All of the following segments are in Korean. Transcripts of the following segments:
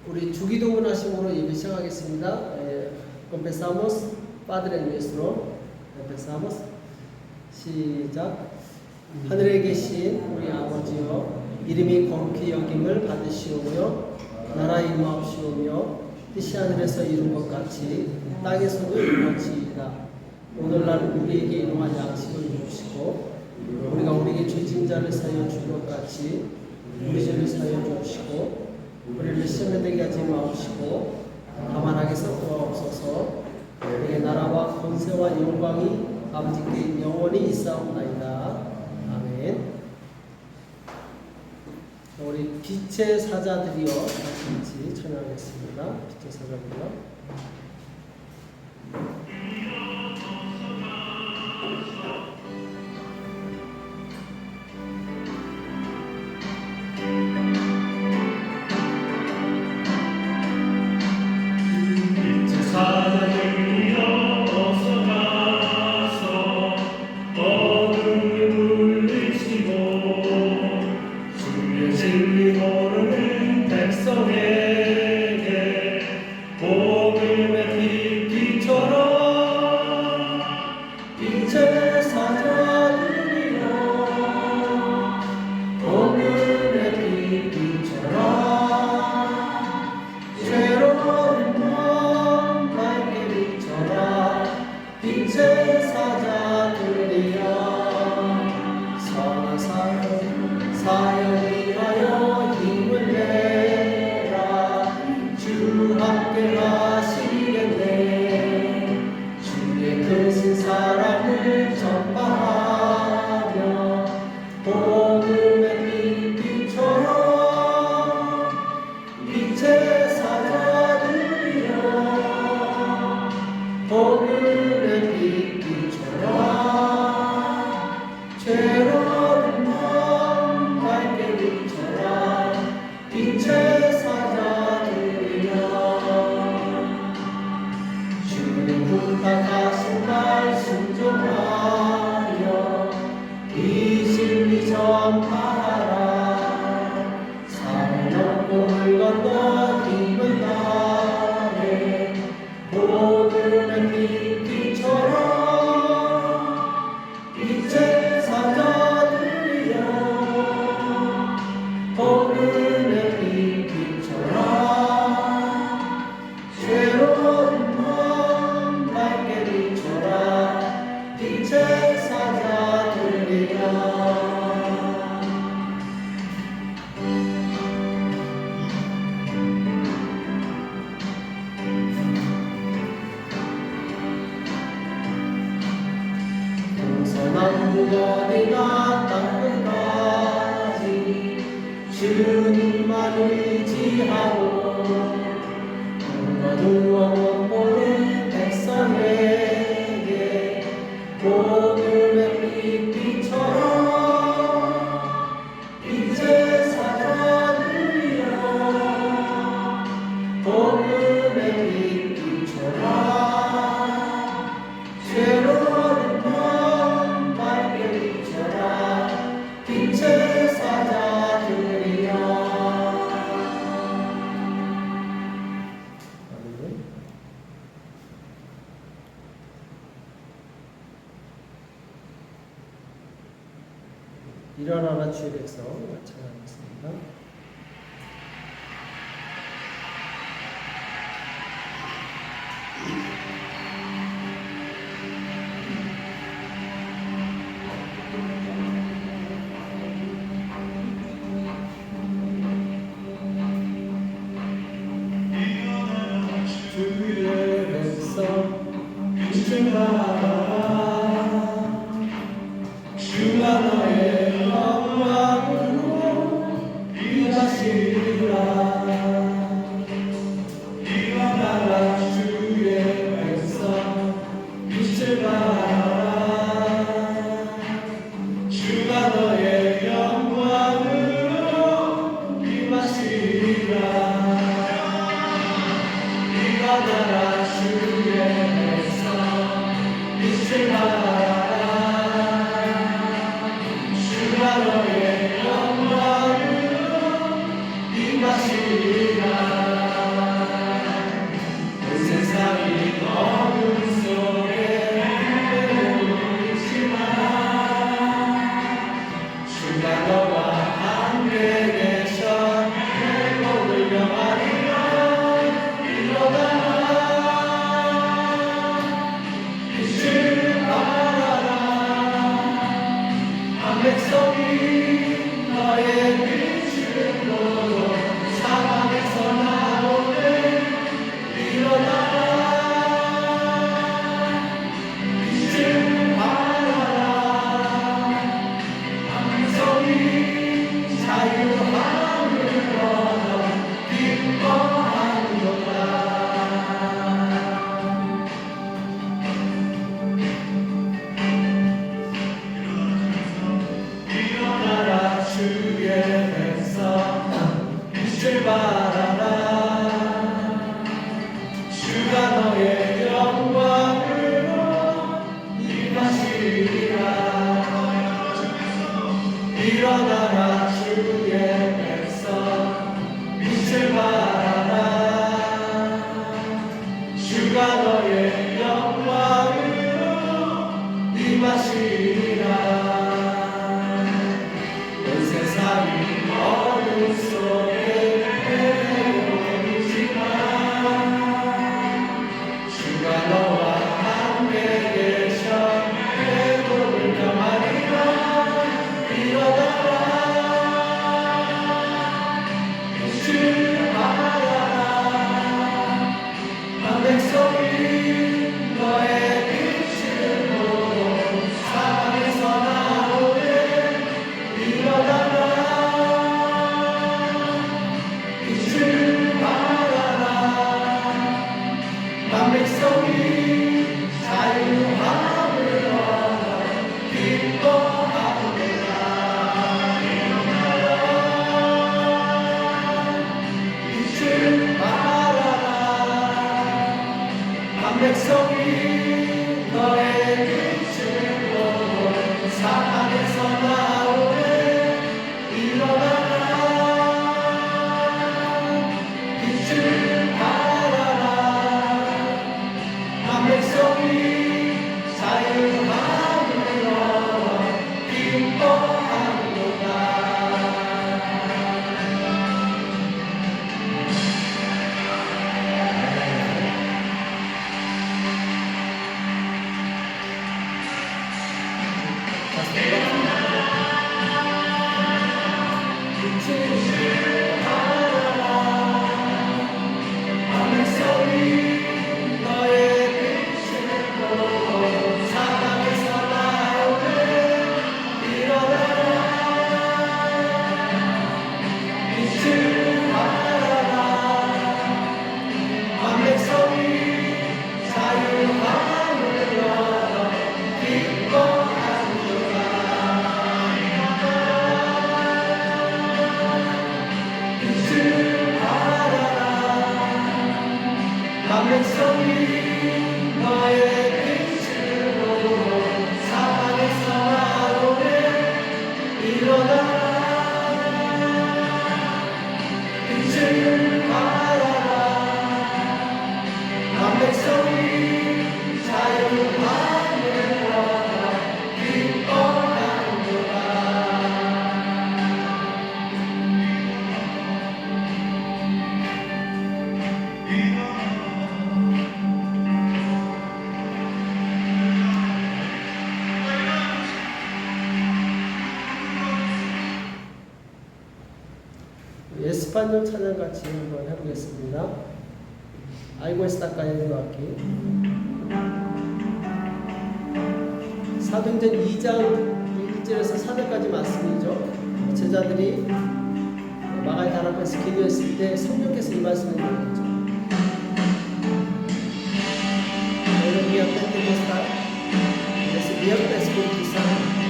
우리 주기도문 하심으로 예배 시작하겠습니다. Confesamos Padre Nuestro. Confesamos. 시작. 하늘에 계신 우리 아버지여, 이름이 거룩히 여김을 받으시오며 나라 임하옵시오며 뜻이 하늘에서 이룬 것 같이 땅에서도 이루어지이다. 오늘날 우리에게 일용할 양식을 주시고 우리가 우리에게 죄진 자를 사하여 준 것 같이 우리 죄를 사하여 주시고 우리를 시험에 들게 하지 마옵시고 다만 악에서 구하옵소서. 우리의 나라와 권세와 영광이 아버지께 영원히 있사옵나이다. 아멘. 우리 빛의 사자들이여 같이 찬양하겠습니다. 빛의 사자들이여. 어디나 땅끝까지 주님만 의지하고 누구도 못 보는 백성에게 복음의 빛처럼 빛의 사자들이여 복음의 빛처럼 죄로운 맘 밝게 비춰라 빛의 사자들이여. 일어나라 주의 백성 찬양하겠습니다. 주의 백성 빛을 발하라. 주가 너의 영광으로 임하시리라. 일어나라 주의 백성 빛을 발하라. 주가 너의 영광으로 임하시리라. 일어나라 주의 백성 빛을 발하라. 주가 너의 영광으로 임하시리라. 바라라 주가 너의 영광으로 임하시리라 일어나라 주의 백성 빛을 발하라 주가 너의 영광으로 임하시리라 온 세상이 어둠 속에 헤매고있지만 주가 너와 함께 계셔 행복을 경하리라 일어나라 빛을 발하라 한 백성이 너의 빛을 보고 사방에서 나오네 일어나라 빛을 발하라 한 백성이 자유함을 얻어 기뻐하노라 빛을 발하라 한 백성이 너의 빛을 보고 사방에서 나오네 일어나라 빛을 발하라 한 백성이 자유함을 얻어 기뻐하노라 한 백성이 너의 빛을 보고 사방에서 나오네 일어나라 빛을 발하라 한 백성이 자유함을 얻어 기뻐하노라 에스파뇰 찬양 같이 한번 해보겠습니다. 알고 있다 까이는 악기 사도행전 2장 1절에서 4절까지 말씀이죠. 제자들이 마가의 단 앞에서 기도했을 때 성령께서 이 말씀을 드렸죠. Pero mi Pentecostal, recibieron el Espíritu Santo.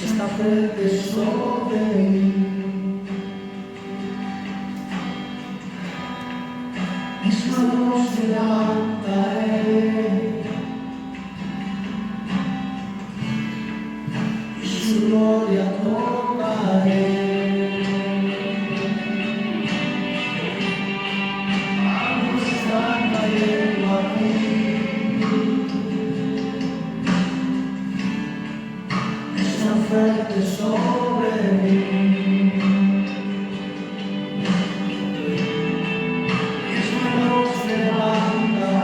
Está frente sobre mí. Mis manos levantaré y su gloria tocaré. Vamos está cayendo aquí. Está frente sobre mí. Mis manos levantaré.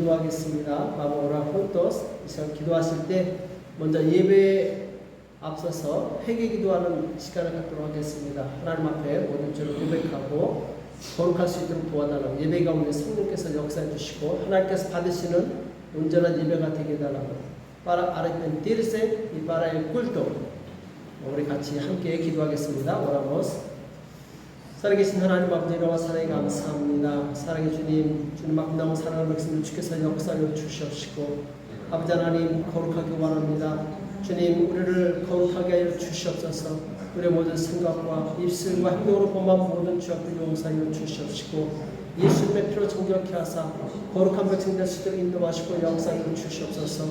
기도하겠습니다. Vamos a orar juntos. 이 시간 기도하실 때 먼저 예배에 앞서서 회개 기도하는 시간을 갖도록 하겠습니다. 하나님 앞에 모든 죄를 고백하고 거룩할 수 있도록 도와달라고 예배 가운데 성령께서 역사해 주시고 하나님께서 받으시는 온전한 예배가 되게 해달라고 para arrepentirse y para el culto. 우리 같이 함께 기도하겠습니다. Oramos. 살아계신 하나님 아버지 이름과 사랑에 감사합니다. 사랑의 주님, 주님 아름다운 사랑을 말씀을 주께서 역사하여 주시옵시고 아버지 하나님 거룩하게 원합니다. 주님 우리를 거룩하게 하여 주시옵소서. 우리의 모든 생각과 입술과 행동으로 범한 모든 죄악을 용서하여 주시옵시고 예수님의 피로 정결케 하사 거룩한 백성 될 수 있도록 인도하시고 역사하여 주시옵소서.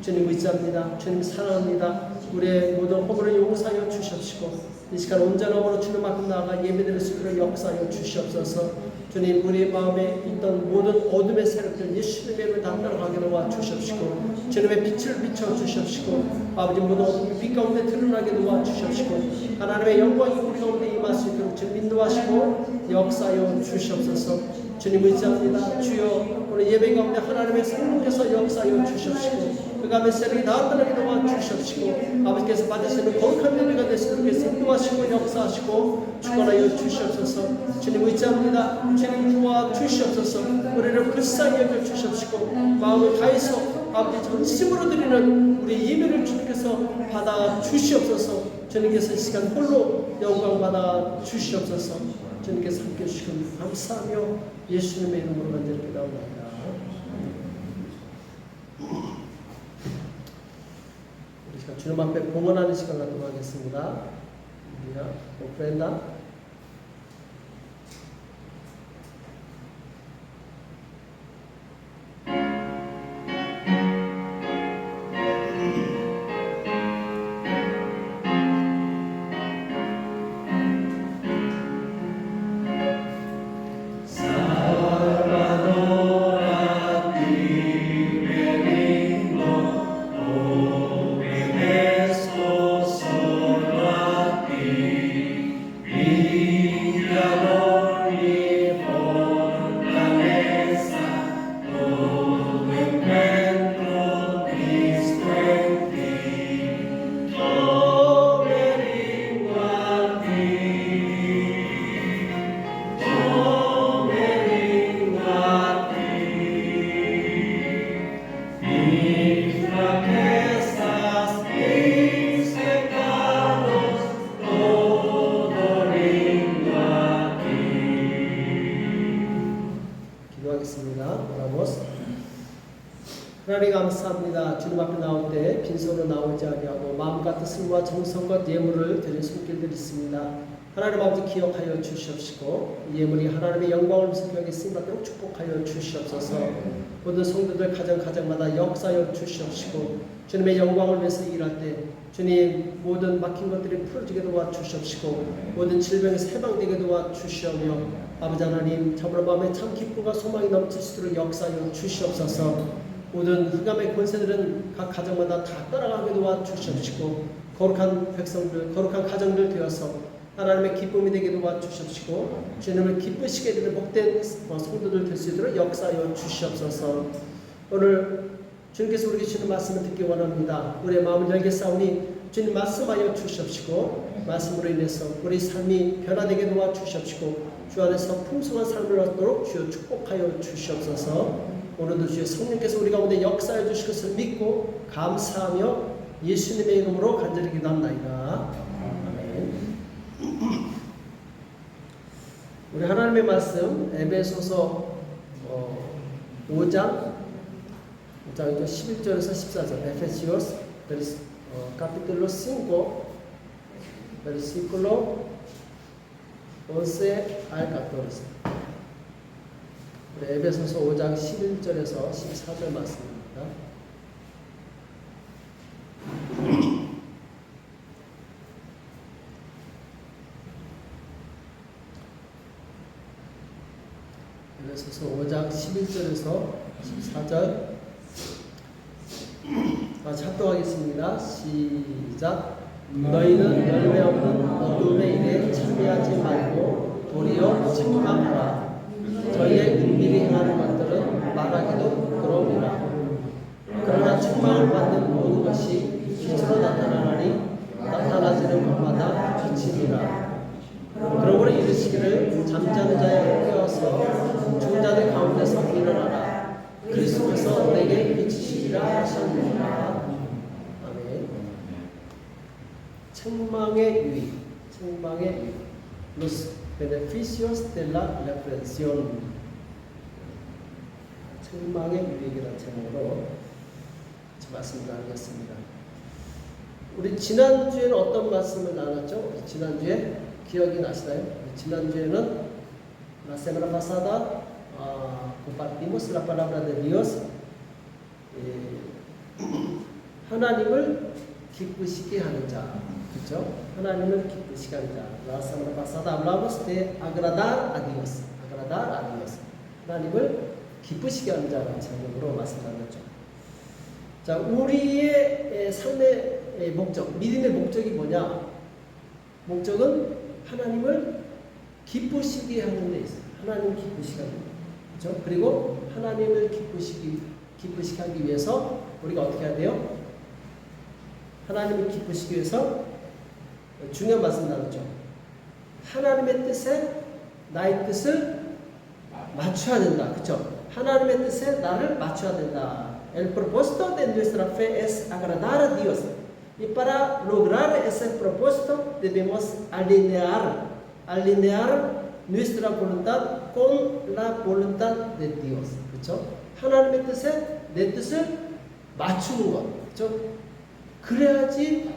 주님 의지합니다. 주님 사랑합니다. 우리의 모든 허물을 용서하여 주시옵시고 이 시간 온전함으로 주님 앞에 나아가 예배드릴 수 있도록 역사하여 주시옵소서. 주님 우리의 마음에 있던 모든 어둠의 세력들 예수님의 이름으로 다 떠나가게 도와 주시옵시고 주님의 빛을 비춰 주시옵시고 아버지 모든 어둠이 빛 가운데 드러나게 도와 주시옵시고 하나님의 영광이 우리 가운데 임할 수 있도록 주님 인도하시고 역사하여 주시옵소서. 주님 의지합니다. 주여 오늘 예배 가운데 하나님의 성령께서 역사하여 주시옵시고 그 가운데 세력이 다 떠나게 도와 주시옵시고 아버지께서 받으시는 거룩한 예배가 되시도록 인도하시고 역사하시고 축원하여 주시옵소서. 주님 의지합니다. 주님 도와 주시옵소서. 우리를 불쌍히 여겨 주시옵시고 마음을 다해서 아버지 전심으로 드리는 우리 예배를 주님께서 받아 주시옵소서. 주님께서 이 시간 홀로 영광 받아 주시옵소서. 주님께서 함께 해주시고 감사하며 예수님의 이름으로 간절히 기도합니다. 우리 시간 주님 앞에 봉헌하는 시간 갖도록 하겠습니다. 우리가 오프렌다 하나님 감사합니다. 주님 앞에 나올 때 빈손으로 나오지 아니하고 마음과 뜻과 정성과 예물을 드린 손길들이 있습니다. 하나님 아버지 기억하여 주시옵시고 예물이 하나님의 영광을 위해서 쓰임받도록 축복하여 주시옵소서. 모든 성도들 가정마다 역사하여 주시옵시고 주님의 영광을 위해서 일할 때 주님 모든 막힌 것들이 풀어지게 도와주시옵시고 모든 질병에서 해방되게 도와주시오며 아버지 하나님 참으로 마음에 참 기쁨과 소망이 넘칠 수 있도록 역사하여 주시옵소서. 모든 흑암의 권세들은 각 가정마다 다 떠나가게 도와주시옵시고 거룩한 백성들 거룩한 가정들 되어서 하나님의 기쁨이 되게 도와주시옵시고 주님을 기쁘시게 되는 복된 성도들 될 수 있도록 역사하여 주시옵소서. 오늘 주님께서 우리에게 주시는 말씀을 듣기 원합니다. 우리의 마음을 열게 싸우니 주님 말씀하여 주시옵시고 말씀으로 인해서 우리 삶이 변화되게 도와주시옵시고 주 안에서 풍성한 삶을 얻도록 주여 축복하여 주시옵소서. 오늘도 주의 성령께서 우리 가운데 역사해 주실 것을 믿고 감사하며 예수님의 이름으로 간절히 기도합나이다. 아멘. 우리 하나님의 말씀 에베소서 5장 11절에서 14절 Efesios capítulo 5 versículo 11 al 14. 우리 에베소서 5장 11절에서 14절 말씀입니다. 에베소서 5장 11절에서 14절 합독하겠습니다. 시작. 너희는 열매 없는 어둠의 일에 참여하지 말고 도리어 책망하라. 저희의 은밀히 행하는 것들은 말하기도 부끄러우니라. 그러나 책망을 받는 모든 것이 빛으로 나타나나니 나타나지는 것마다 빛이니라. 그러므로 이르시기를 잠자는 자의 깨어서 죽은 자들 가운데서 일어나라. 그리스도께서 내게 비치시리라 하셨느니라. 아멘. 책망의 유익, los beneficios de la reprensión. 책망의 유익이라는 제목으로 말씀을 나누겠습니다. 우리 지난주에는 어떤 말씀을 나눴죠? 지난주에 기억이 나시나요? 지난주에는 la semana pasada compartimos la palabra de Dios. 하나님을 기쁘시게 하는 자, 그렇죠? 하나님을 기쁘시게 하는 자. La semana pasada hablamos de agradar a Dios. 하나님을 기쁘시게 하는 자라는 제목으로 말씀 나눴죠. 자, 우리의 삶의 목적, 믿음의 목적이 뭐냐? 목적은 하나님을 기쁘시게 하는 데 있어요. 하나님을 기쁘시게 하는 데. 그렇죠? 그리고 하나님을 기쁘시게 하기 위해서 우리가 어떻게 해야 돼요? 하나님을 기쁘시기 위해서 중요한 말씀 나눴죠. 하나님의 뜻에 나의 뜻을 맞춰야 된다. 그렇죠? 하나님의 뜻에 나를 맞춰야 된다. El propósito de nuestra fe es agradar a Dios. Y para lograr ese propósito debemos alinear nuestra voluntad con la voluntad de Dios. 그렇죠? 하나님의 뜻에 내 뜻을 맞추는 것. 그렇죠? 그래야지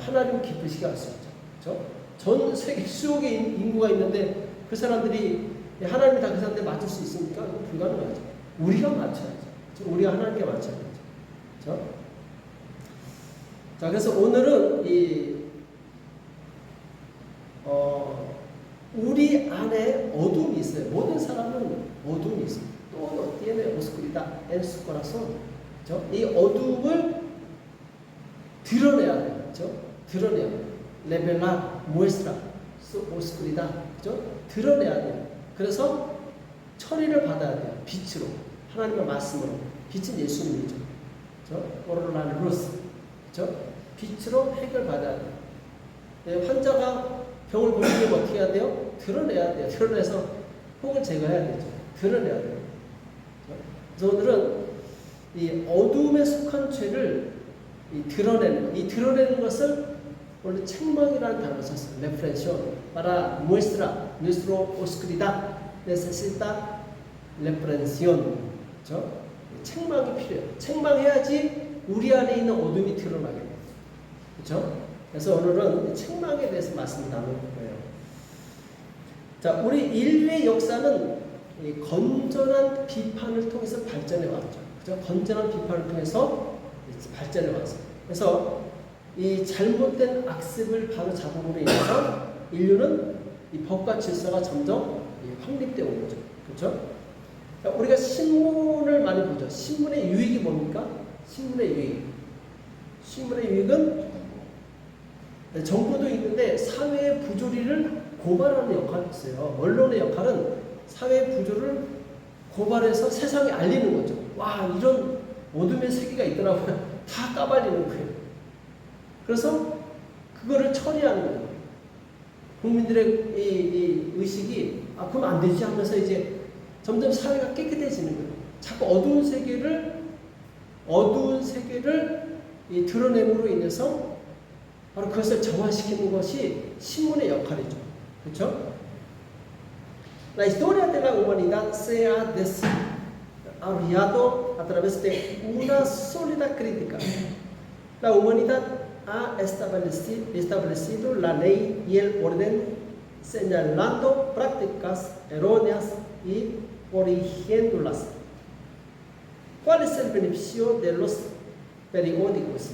하나님 기쁘시게 할 수 있죠. 그렇죠? 전 세계 수억의 인구가 있는데 그 사람들이 하나님이 다 그 사람들 맞출 수 있습니까? 불가능하죠. 우리가 맞춰야죠. 그렇죠? 우리가 하나님께 맞춰야죠. 그렇죠? 자, 그래서 오늘은 우리 안에 어둠이 있어요. 모든 사람은 어둠이 있어요. 또 tiene oscuridad en su corazón. 그렇죠? 이 어둠을 드러내야 돼요. 그렇죠? 드러내야 돼요. revelar, muestra su oscuridad. 그렇죠? 드러내야 돼요. 그래서 처리를 받아야 돼요. 빛으로. 하나님의 말씀으로. 빛은 예수님이죠. 그렇죠? 오로라는 루스. 그렇죠? 빛으로 해결받아야 돼요. 네, 환자가 병을 고치면 어떻게 해야 돼요? 드러내야 돼요. 드러내서 혹을 제거해야 되죠. 드러내야 돼요. 그래서 오늘은 이 어둠에 속한 죄를 드러내는 것을 원래 책망이라는 단어를 썼어요. Reprensión. Para nuestra oscuridad necesita reprensión. 그렇죠? 책망이 필요해요. 책망해야지 우리 안에 있는 어둠이 드러나게 돼요. 그렇죠? 그래서 오늘은 책망에 대해서 말씀을 나눌 거예요. 자, 우리 인류의 역사는 이 건전한 비판을 통해서 발전해 왔죠. 그죠? 건전한 비판을 통해서 발전해 왔어요. 그래서 이 잘못된 악습을 바로 잡음으로 인해서 인류는 이 법과 질서가 점점 확립되어 온 거죠. 그렇죠? 우리가 신문을 많이 보죠. 신문의 유익이 뭡니까? 신문의 유익. 신문의 유익은 정부도 있는데 사회의 부조리를 고발하는 역할이 있어요. 언론의 역할은 사회의 부조를 고발해서 세상에 알리는 거죠. 와, 이런 어둠의 세계가 있더라고요. 다 까발리는 거예요. 그래서 그거를 처리하는 거예요. 국민들의 이 의식이 그럼 안 되지 하면서 이제 점점 사회가 깨끗해지는 거예요. 자꾸 어두운 세계를 이 드러냄으로 인해서 바로 그것을 정화시키는 것이 신문의 역할이죠. 그렇죠? La historia de la humanidad se ha desarrollado a través de una sólida crítica. La humanidad ha establecido la ley y el orden, señalando prácticas erróneas y corrigiéndolas. ¿Cuál es el beneficio de los periódicos?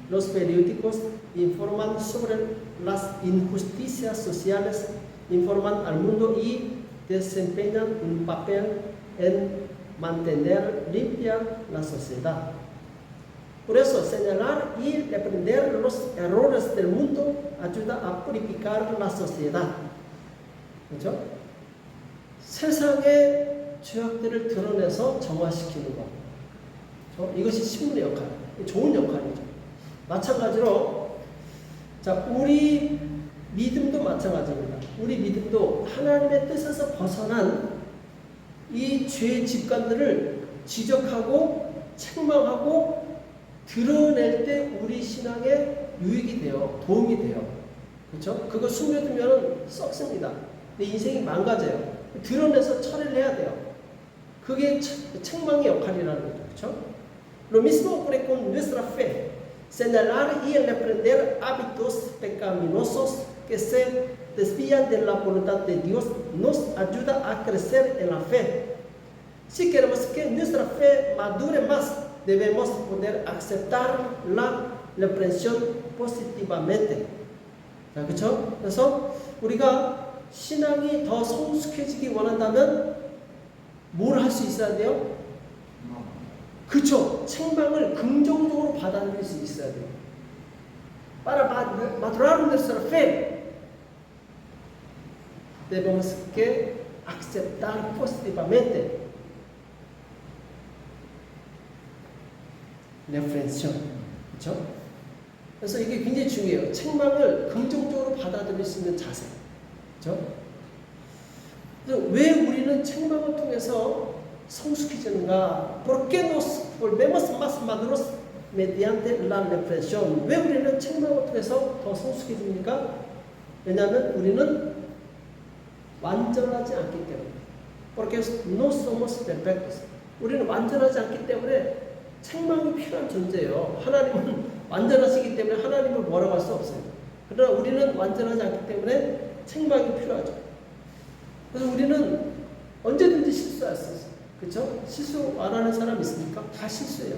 Los periódicos informan sobre las injusticias sociales, informan al mundo y desempeñan un papel en mantener limpia la sociedad. Por eso, señalar y reprender los errores del mundo ayuda a purificar la sociedad. 그렇죠? 세상의 죄악들을 드러내서 정화시키는 것. 그렇죠? 이것이 신문의 역할. 좋은 역할이죠. 마찬가지로 자, 우리 믿음도 마찬가지입니다. 우리 믿음도 하나님의 뜻에서 벗어난 이 죄의 집단들을 지적하고 책망하고 드러낼 때 우리 신앙에 유익이 돼요. 도움이 돼요. 그렇죠? 그거 숨겨두면 썩습니다. 내 인생이 망가져요. 드러내서 처리를 해야 돼요. 그게 책망의 역할이라는 거죠. 그렇죠? Lo mismo ocurre con nuestra fe. Señalar y reprender hábitos pecaminosos que se desvían de la voluntad de Dios nos ayuda a crecer en la fe. Si queremos que nuestra fe madure más, debemos poder aceptar la reprensión positivamente. 자, 그렇죠? 그래서 우리가 신앙이 더 성숙해지기 원한다면 뭘 할 수 있어야 돼요? 그렇죠. 책망을 긍정적으로 받아들일 수 있어야 돼요. Para madurar nuestra fe, debemos que aceptar positivamente reflexión. 그렇죠? 그래서 이게 굉장히 중요해요. 책망을 긍정적으로 받아들일 수 있는 자세. 그렇죠? 그래서 왜 우리는 책망을 통해서 성숙해지는가? ¿Por qué nos volvemos más maduros mediante la reflexión? 왜 우리는 책망을 통해서 더 성숙해집니까? 왜냐하면 우리는 완전하지 않기 때문에. Porque no somos perfectos. 우리는 완전하지 않기 때문에 책망이 필요한 존재예요. 하나님은 완전하시기 때문에 하나님을 뭐라고 할 수 없어요. 그러나 우리는 완전하지 않기 때문에 책망이 필요하죠. 그래서 우리는 언제든지 실수할 수 있어요. 그렇죠? 실수 안 하는 사람 있습니까? 다 실수해요.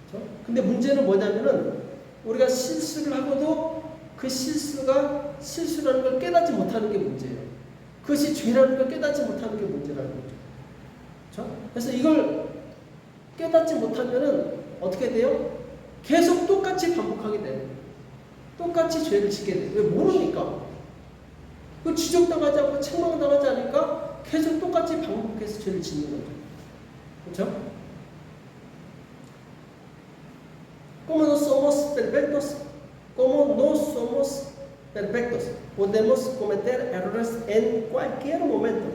그렇죠? 근데 문제는 뭐냐면은 우리가 실수를 하고도 그 실수가 실수라는 걸 깨닫지 못하는 게 문제예요. 그것이 죄라는 걸 깨닫지 못하는 게 문제라는 거죠. 그렇죠? 그래서 이걸 깨닫지 못하면은 어떻게 돼요? 계속 똑같이 반복하게 돼요. 똑같이 죄를 짓게 돼요. 왜 모르니까. 그 지적당하지 않고 책망당하지 않으니까 계속 똑같이 반복해서 죄를 짓는 거죠. 그렇죠? Como no somos perfectos, como no somos perfectos, podemos cometer errores en cualquier momento.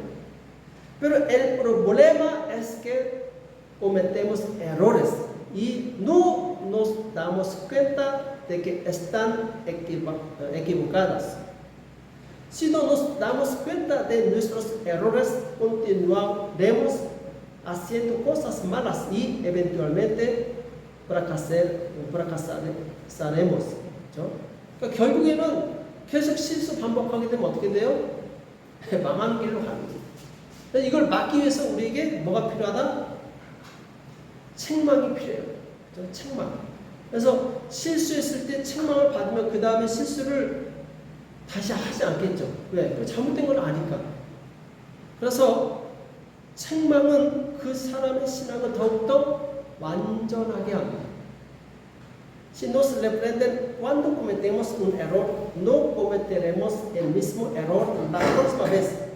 Pero el problema es que cometemos errores y no nos damos cuenta de que están equivocadas. Si no nos damos cuenta de nuestros errores, continuaremos haciendo cosas malas y eventualmente fracasaremos. ¿Cierto? 그러니까 결국에는 계속 실수 반복하게 되면 어떻게 돼요? 망하는 길로 가는 거예요. 이걸 막기 위해서 우리에게 뭐가 필요하다? 책망이 필요해요. 책망. 그래서 실수했을 때 책망을 받으면 그 다음에 실수를 다시 하지 않겠죠. 왜? 잘못된 걸 아니까. 그래서 책망은 그 사람의 신앙을 더욱더 완전하게 합니다. Si nos reprenden cuando cometemos un error, no cometeremos el mismo error la próxima vez.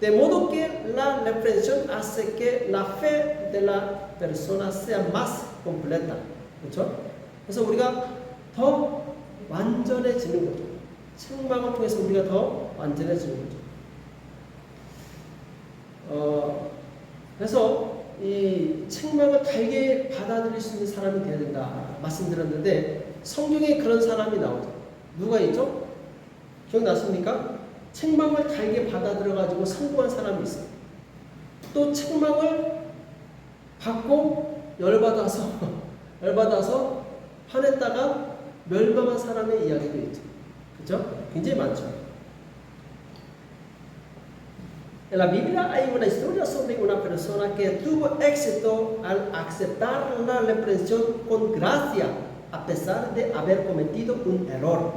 De modo que la reprensión hace que la fe de la persona sea más completa. 그렇죠? 그래서 우리가 더 완전해지는 거죠. 책망을 통해서 우리가 더 완전해지는 거죠. 그래서 이 책망을 달게 받아들일 수 있는 사람이 되어야 된다 말씀드렸는데 성경에 그런 사람이 나오죠. 누가 있죠? 기억나십니까? 책망을 달게 받아들여 가지고 성공한 사람이 있어요. 또 책망을 받고 열받아서 화냈다가 멸망한 사람의 이야기도 있죠. 그렇죠? 굉장히 많죠. En la Biblia hay una historia sobre una persona que tuvo éxito al aceptar la reprensión con gracia a pesar de haber cometido un error.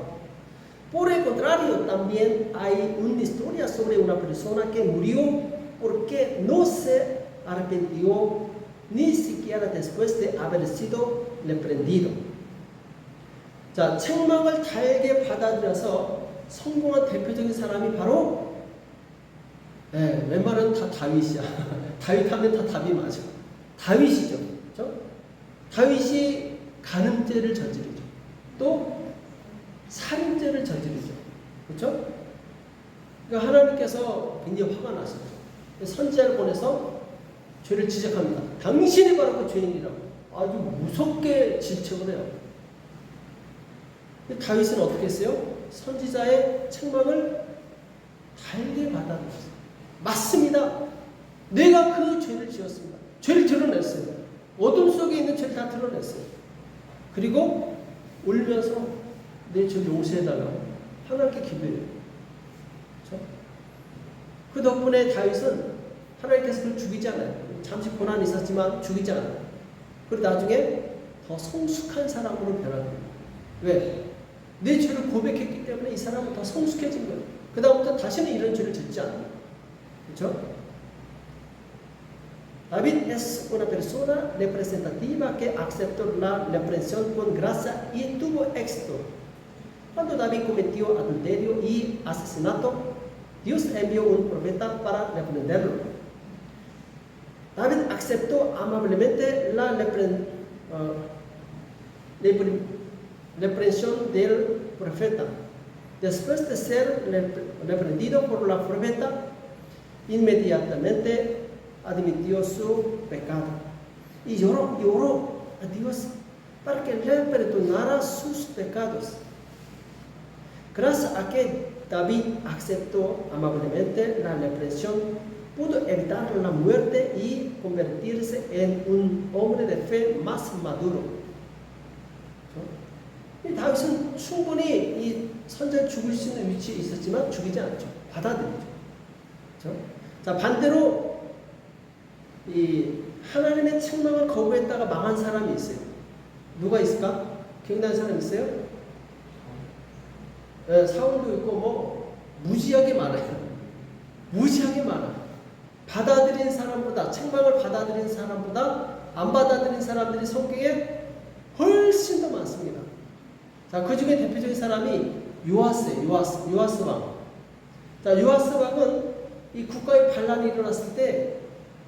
Por el contrario, también hay una historia sobre una persona que murió porque no se arrepintió ni siquiera después de haber sido reprendido. 자, 책망을 달게 받아들여서 성공한 대표적인 사람이 바로 웬만하면 다 다윗이야. 다윗 하면 다 답이 맞아. 다윗이죠. 그렇죠? 다윗이 간음죄를 저지르죠. 또 살인죄를 저지르죠. 그렇죠? 그러니까 하나님께서 굉장히 화가 나셨죠. 선지자를 보내서 죄를 지적합니다. 당신이 바로 그 죄인이라고. 아주 무섭게 질책을 해요. 근데 다윗은 어떻게 했어요? 선지자의 책망을 달게 받아들였어요. 맞습니다. 내가 그 죄를 지었습니다. 죄를 드러냈어요. 어둠 속에 있는 죄를 다 드러냈어요. 그리고 울면서 내 죄를 용서해달라고 하나님께 기도해요. 그렇죠? 그 덕분에 다윗은 하나님께서 그를 죽이지 않아요. 잠시 고난이 있었지만 죽이지 않아요. 그리고 나중에 더 성숙한 사람으로 변합니다. 왜? 내 죄를 고백했기 때문에 이 사람은 더 성숙해진 거예요. 그 다음부터 다시는 이런 죄를 짓지 않아요. 그렇죠? David es una persona representativa que aceptó la reprensión con gracia y tuvo éxito. Cuando David cometió adulterio y asesinato, Dios envió un profeta para reprenderlo. David aceptó amablemente la reprensión del profeta. Después de ser reprendido por la profeta, inmediatamente admitió su pecado y lloró a Dios para que le perdonara sus pecados. Gracias a que David aceptó amablemente la reprensión, pudo evitar la muerte y convertirse en un hombre de fe más maduro. 다윗은 충분히 이 선지자 죽을 수 있는 위치에 있었지만 죽이지 않죠. 받아들이죠. 그렇죠? 자, 반대로 이 하나님의 책망을 거부했다가 망한 사람이 있어요. 누가 있을까? 기억나는 사람 있어요? 네, 사울도 있고 뭐 무지하게 많아요. 무지하게 많아. 받아들인 사람보다, 책망을 받아들인 사람보다 안 받아들인 사람들이 성경에 훨씬 더 많습니다. 자, 그 중에 대표적인 사람이 요아스예요. 요아스 왕. 자, 요아스 왕은 이 국가의 반란이 일어났을 때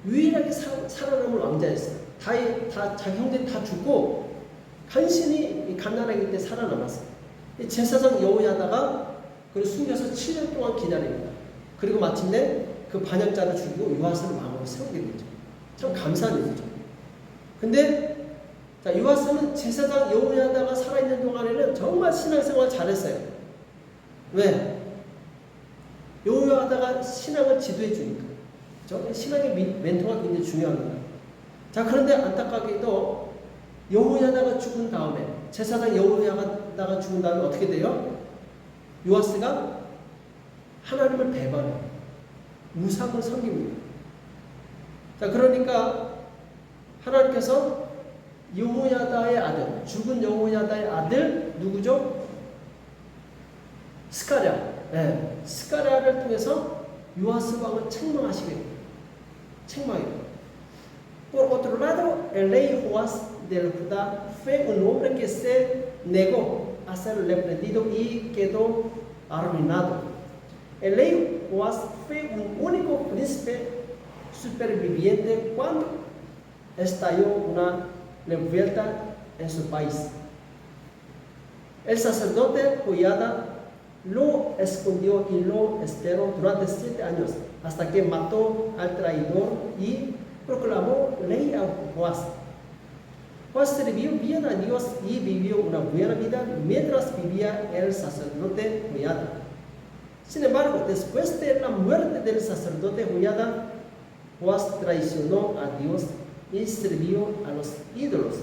유일하게 살아남은 왕자였어요. 자기 형제들이 다 죽고 간신히 갓난아기 때 살아남았어요. 제사장 여호야다가 그를 숨겨서 7년 동안 기다립니다. 그리고 마침내 그 반역자를 죽이고 요아스를 왕으로 세우게 되죠. 참 감사한 일이죠. 근데 자, 요아스는 제사장 여호야다가 살아있는 동안에는 정말 신앙생활 잘했어요. 왜? 여호야다가 신앙을 지도해 주니까. 그렇죠? 신앙의 멘토가 굉장히 중요합니다. 자, 그런데 안타깝게도 여호야다가 죽은 다음에 제사장 살다가 죽은 다음에 어떻게 돼요? 요아스가 하나님을 배반해요. 우상을 섬깁니다. 자, 그러니까 하나님께서 여호야다의 아들, 죽은 여호야다의 아들 누구죠? 스가랴. 네, 스가랴를 통해서 요아스 왕을 책망하시게 됩니다. 책망해요. Por otro lado, el rey Joás del Judá fue un hombre que se negó a ser reprendido y quedó arruinado. El rey Joás fue un único príncipe superviviente cuando estalló una revuelta en su país. El sacerdote Joiada lo escondió y lo esperó durante 7 años hasta que mató al traidor y proclamó rey a Joás. Joás sirvió bien a Dios y vivió una buena vida mientras vivía el sacerdote Joiada. Sin embargo, después de la muerte del sacerdote Joiada, Joás traicionó a Dios y sirvió a los ídolos.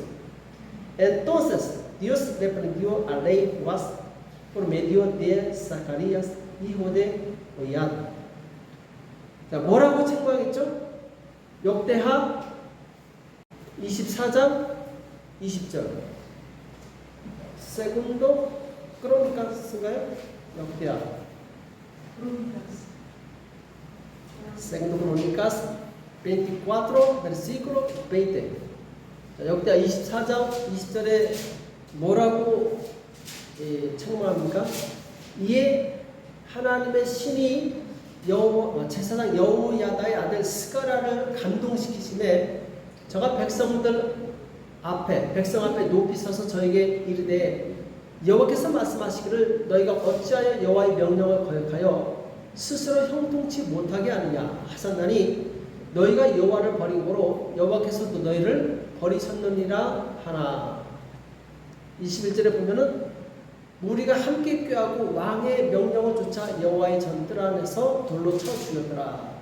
Entonces Dios reprendió al rey Joás por medio de Zacarías, hijo de Joiada. 자, 뭐라고 책망했죠? 역대하 24장 20절. 세군도 크로니카스인가요? 역대하. Segundo Crónicas 24, versículo 20. 자, 역대하 24장 20절에 뭐라고 책망합니까? 이에 하나님의 신이 제사장 여호야다의 아들 스가랴를 감동시키심에 저가 백성 앞에 높이 서서 저에게 이르되 여호와께서 말씀하시기를 너희가 어찌하여 여호와의 명령을 거역하여 스스로 형통치 못하게 하느냐 하셨나니 너희가 여호와를 버린 고로 여호와께서도 너희를 버리셨느니라 하나. 21절에 보면은 우리가 함께 꾀하고 왕의 명령을 쫓아 여호와의 전뜰 안에서 돌로 쳐 죽였더라.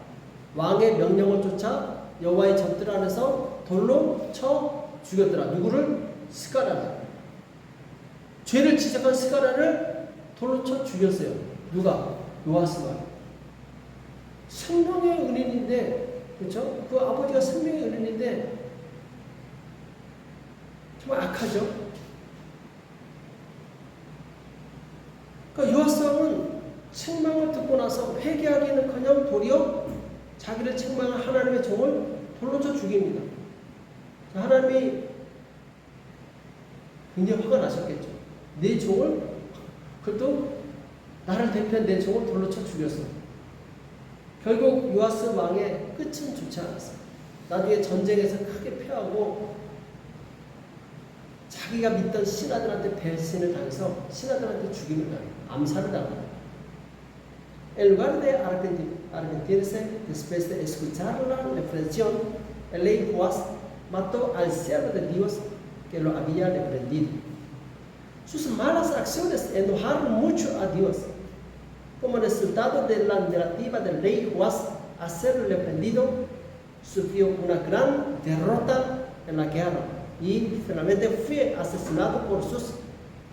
왕의 명령을 쫓아 여호와의 전뜰 안에서 돌로 쳐 죽였더라. 누구를? 스가랴를. 죄를 지적한 스가랴를 돌로 쳐 죽였어요. 누가? 요아스가. 생명의 은인인데, 그렇죠? 그 아버지가 생명의 은인인데 정말 악하죠. 그러니까 요아스 왕은 책망을 듣고 나서 회개하기는커녕 도리어 자기를 책망한 하나님의 종을 돌로 쳐 죽입니다. 하나님이 굉장히 화가 나셨겠죠. 내 종을, 그것도 나를 대표한 내 종을 돌로 쳐 죽였어. 결국 요아스 왕의 끝은 좋지 않았어요. 나중에 전쟁에서 크게 패하고 자기가 믿던 신하들한테 배신을 당해서 신하들한테 죽임을 당해요. 암살을 당합니다. En lugar de arrepentirse después de escuchar la reflexión, el rey Joás mató al siervo de Dios que lo había reprendido. Sus malas acciones enojaron mucho a Dios. Como resultado de la negativa del rey Joás a ser reprendido, sufrió una gran derrota en la guerra y finalmente fue asesinado por sus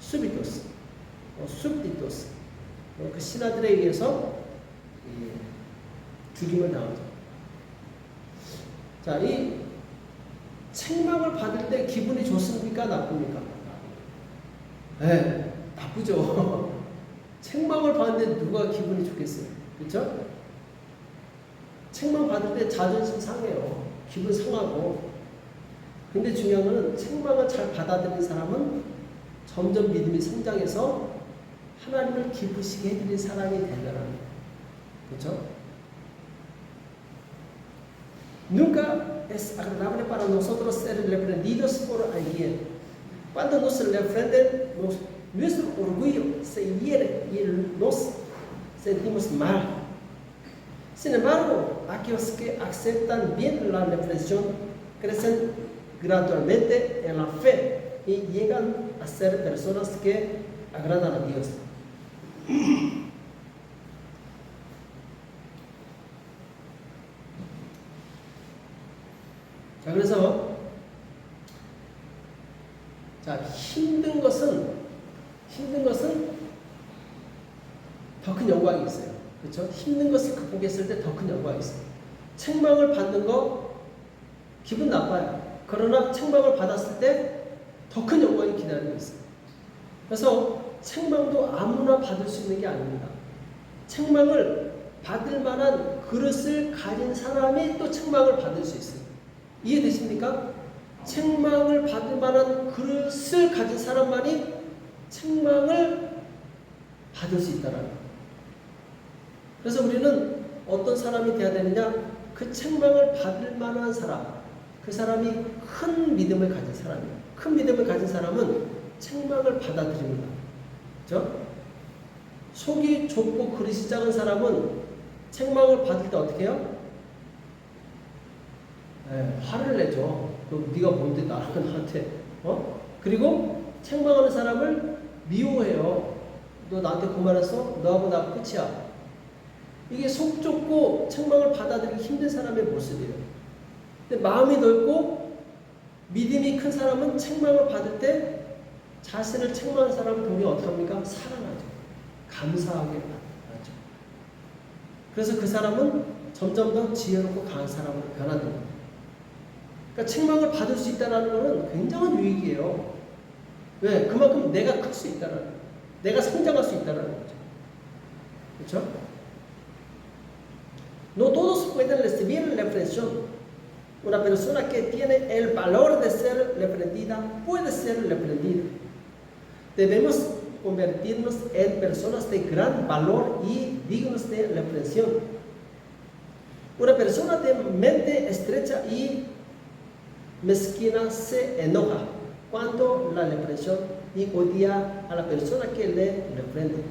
súbditos. 그 신하들에 의해서 죽임을 당하죠. 자, 이 책망을 받을 때 기분이 좋습니까? 나쁩니까? 네, 나쁘죠. 책망을 받는데 누가 기분이 좋겠어요? 그렇죠? 책망 받을 때 자존심 상해요. 기분 상하고. 근데 중요한 것은 책망을 잘 받아들인 사람은 점점 믿음이 성장해서 하나님을 기쁘시게 해드린 사람이 되더라는. 그렇죠? Nunca es agradable para nosotros ser reprendidos por alguien. Cuando nos reprenden, nuestro orgullo se hiere y nos sentimos mal. Sin embargo, aquellos que aceptan bien la reprensión crecen gradualmente en la fe y llegan a ser personas que agradan a Dios. 자, 그래서 힘든 것은 힘든 것은 더 큰 영광이 있어요. 그렇죠? 힘든 것을 극복했을 때 더 큰 영광이 있어요. 책망을 받는 거 기분 나빠요. 그러나 책망을 받았을 때 더 큰 영광이 기다리고 있어요. 그래서 책망도 아무나 받을 수 있는 게 아닙니다. 책망을 받을 만한 그릇을 가진 사람이 또 책망을 받을 수 있어요. 이해되십니까? 책망을 받을 만한 그릇을 가진 사람만이 책망을 받을 수 있다는 거예요. 그래서 우리는 어떤 사람이 되어야 되느냐? 그 책망을 받을 만한 사람, 그 사람이 큰 믿음을 가진 사람이에요. 큰 믿음을 가진 사람은 책망을 받아들입니다. 그렇죠? 속이 좁고 그릇이 작은 사람은 책망을 받을 때 어떻게 해요? 화를 내죠. 네가 뭔데 나한테 그리고 책망하는 사람을 미워해요. 너 나한테 그 말했어? 너하고 나 끝이야. 이게 속 좁고 책망을 받아들이기 힘든 사람의 모습이에요. 근데 마음이 넓고 믿음이 큰 사람은 책망을 받을 때 자신을 책망하는 사람을 보면 어떻게 합니까? 사랑하죠. 감사하게 받죠. 그래서 그 사람은 점점 더 지혜롭고 강한 사람으로 변화됩니다. 그러니까 책망을 받을 수 있다는 것은 굉장한 유익이에요. 왜? 그만큼 내가 클 수 있다는 거예요. 내가 성장할 수 있다는 거죠. 그렇죠? No todos pueden recibir reprensión. Una persona que tiene el valor de ser reprendida puede ser reprendida. Debemos convertirnos en personas de gran valor y dignos de reprensión. Una persona de mente estrecha y mezquina se enoja cuando la reprensión y odia a la persona que le reprende.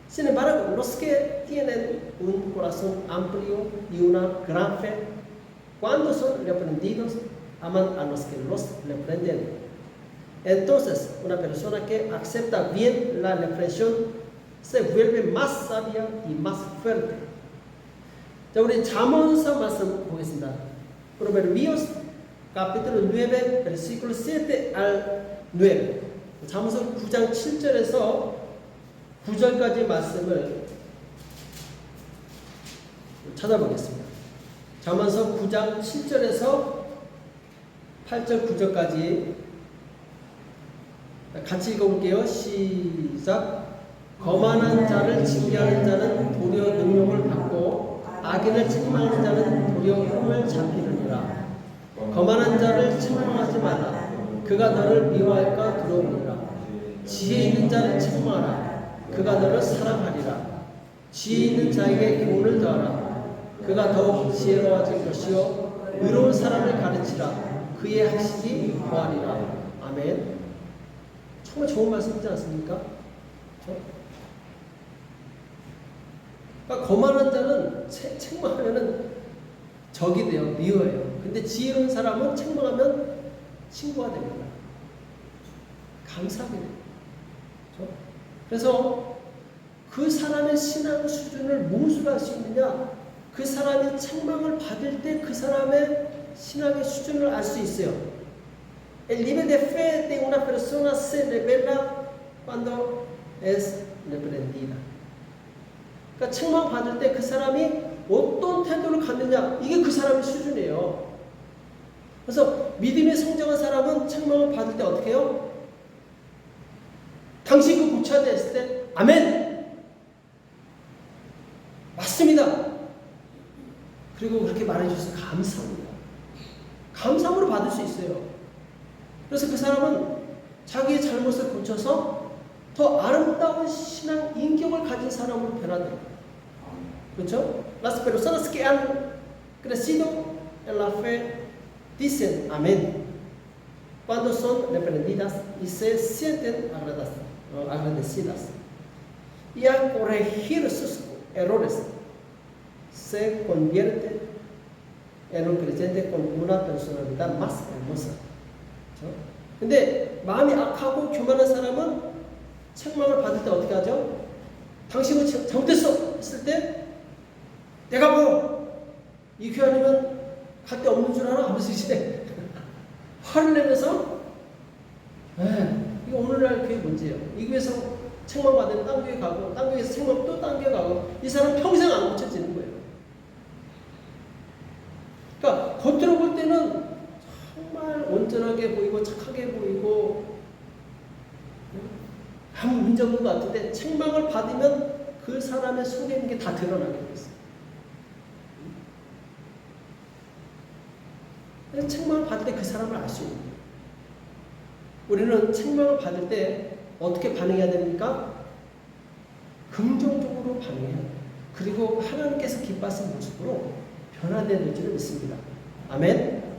Sin embargo, los que tienen un corazón amplio y una gran fe, cuando son reprendidos, aman a los que los reprenden. Entonces, una persona que acepta bien la reprensión se vuelve más sabia y más fuerte. 자, 우리 잠언서 말씀 보겠습니다. Proverbios capítulo 9, versículo 7 al 9. 잠언서 9장 7절에서 9절까지 말씀을 찾아보겠습니다. 잠언서 9장 7절에서 8절 9절까지 같이 읽어볼게요. 시작. 거만한 자를 징계하는 자는 도리어 능력을 받고 악인을 책망하는 자는 도리어 흠을 잡히느니라. 거만한 자를 책망하지 마라. 그가 너를 미워할까 두려우니라. 지혜 있는 자를 책망하라. 그가 너를 사랑하리라. 지혜 있는 자에게 교훈을 더하라. 그가 더욱 지혜로워질 것이요 의로운 사람을 가르치라. 그의 학식이 더하리라. 아멘. 정말 좋은 말씀이지 않습니까? 그렇죠? 그러니까 거만한 자는 책망하면 적이 돼요. 미워해요. 근데 지혜로운 사람은 책망하면 친구가 됩니다. 감사하게 돼요. 그렇죠? 그래서 그 사람의 신앙 수준을 무엇으로 알 수 있느냐? 그 사람이 책망을 받을 때 그 사람의 신앙의 수준을 알 수 있어요. El nivel de fe de una persona se revela cuando es reprendida. 그러니까 책망 받을 때 그 사람이 어떤 태도를 갖느냐, 이게 그 사람의 수준이에요. 그래서 믿음의 성장한 사람은 책망을 받을 때 어떻게 해요? 당신 그 고쳐야됐을 때 아멘! 맞습니다. 그리고 그렇게 말해주셔서 감사합니다. 감사함으로 받을 수 있어요. 그래서 그 사람은 자기의 잘못을 고쳐서 더 아름다운 신앙 인격을 가진 사람으로 변화돼요. 그렇죠? Las personas que han crecido en la fe dicen amén cuando son reprendidas y se sienten agradecidas. Y al corregir sus errores se convierte en un creyente con una personalidad más hermosa. 그렇죠? 근데 마음이 악하고 교만한 사람은 책망을 받을 때 어떻게 하죠? 당신은 잘못했어 했을 때 내가 뭐 이 교회아니면 갈 데 없는 줄 알아? 하면서 이제 화를 내면서 이거 오늘날 교회 문제예요. 이 교회에서 책망받으면 딴 교회 가고, 딴 교회에서 책망 또 딴 교회 가고, 이 사람 평생 안 고쳐지는 거예요. 그러니까 겉으로 볼 때는 정말 온전하게 보이고 착하게 보이고 아무 문제 없는 것 같은데 책망을 받으면 그 사람의 속에 있는 게 다 드러나게 돼 있어요. 책망을 받을 때 그 사람을 알 수 있는 거예요. 우리는 책망을 받을 때 어떻게 반응해야 됩니까? 긍정적으로 반응해야 돼요. 그리고 하나님께서 기뻐하시는 모습으로 변화될 줄을 믿습니다. 아멘.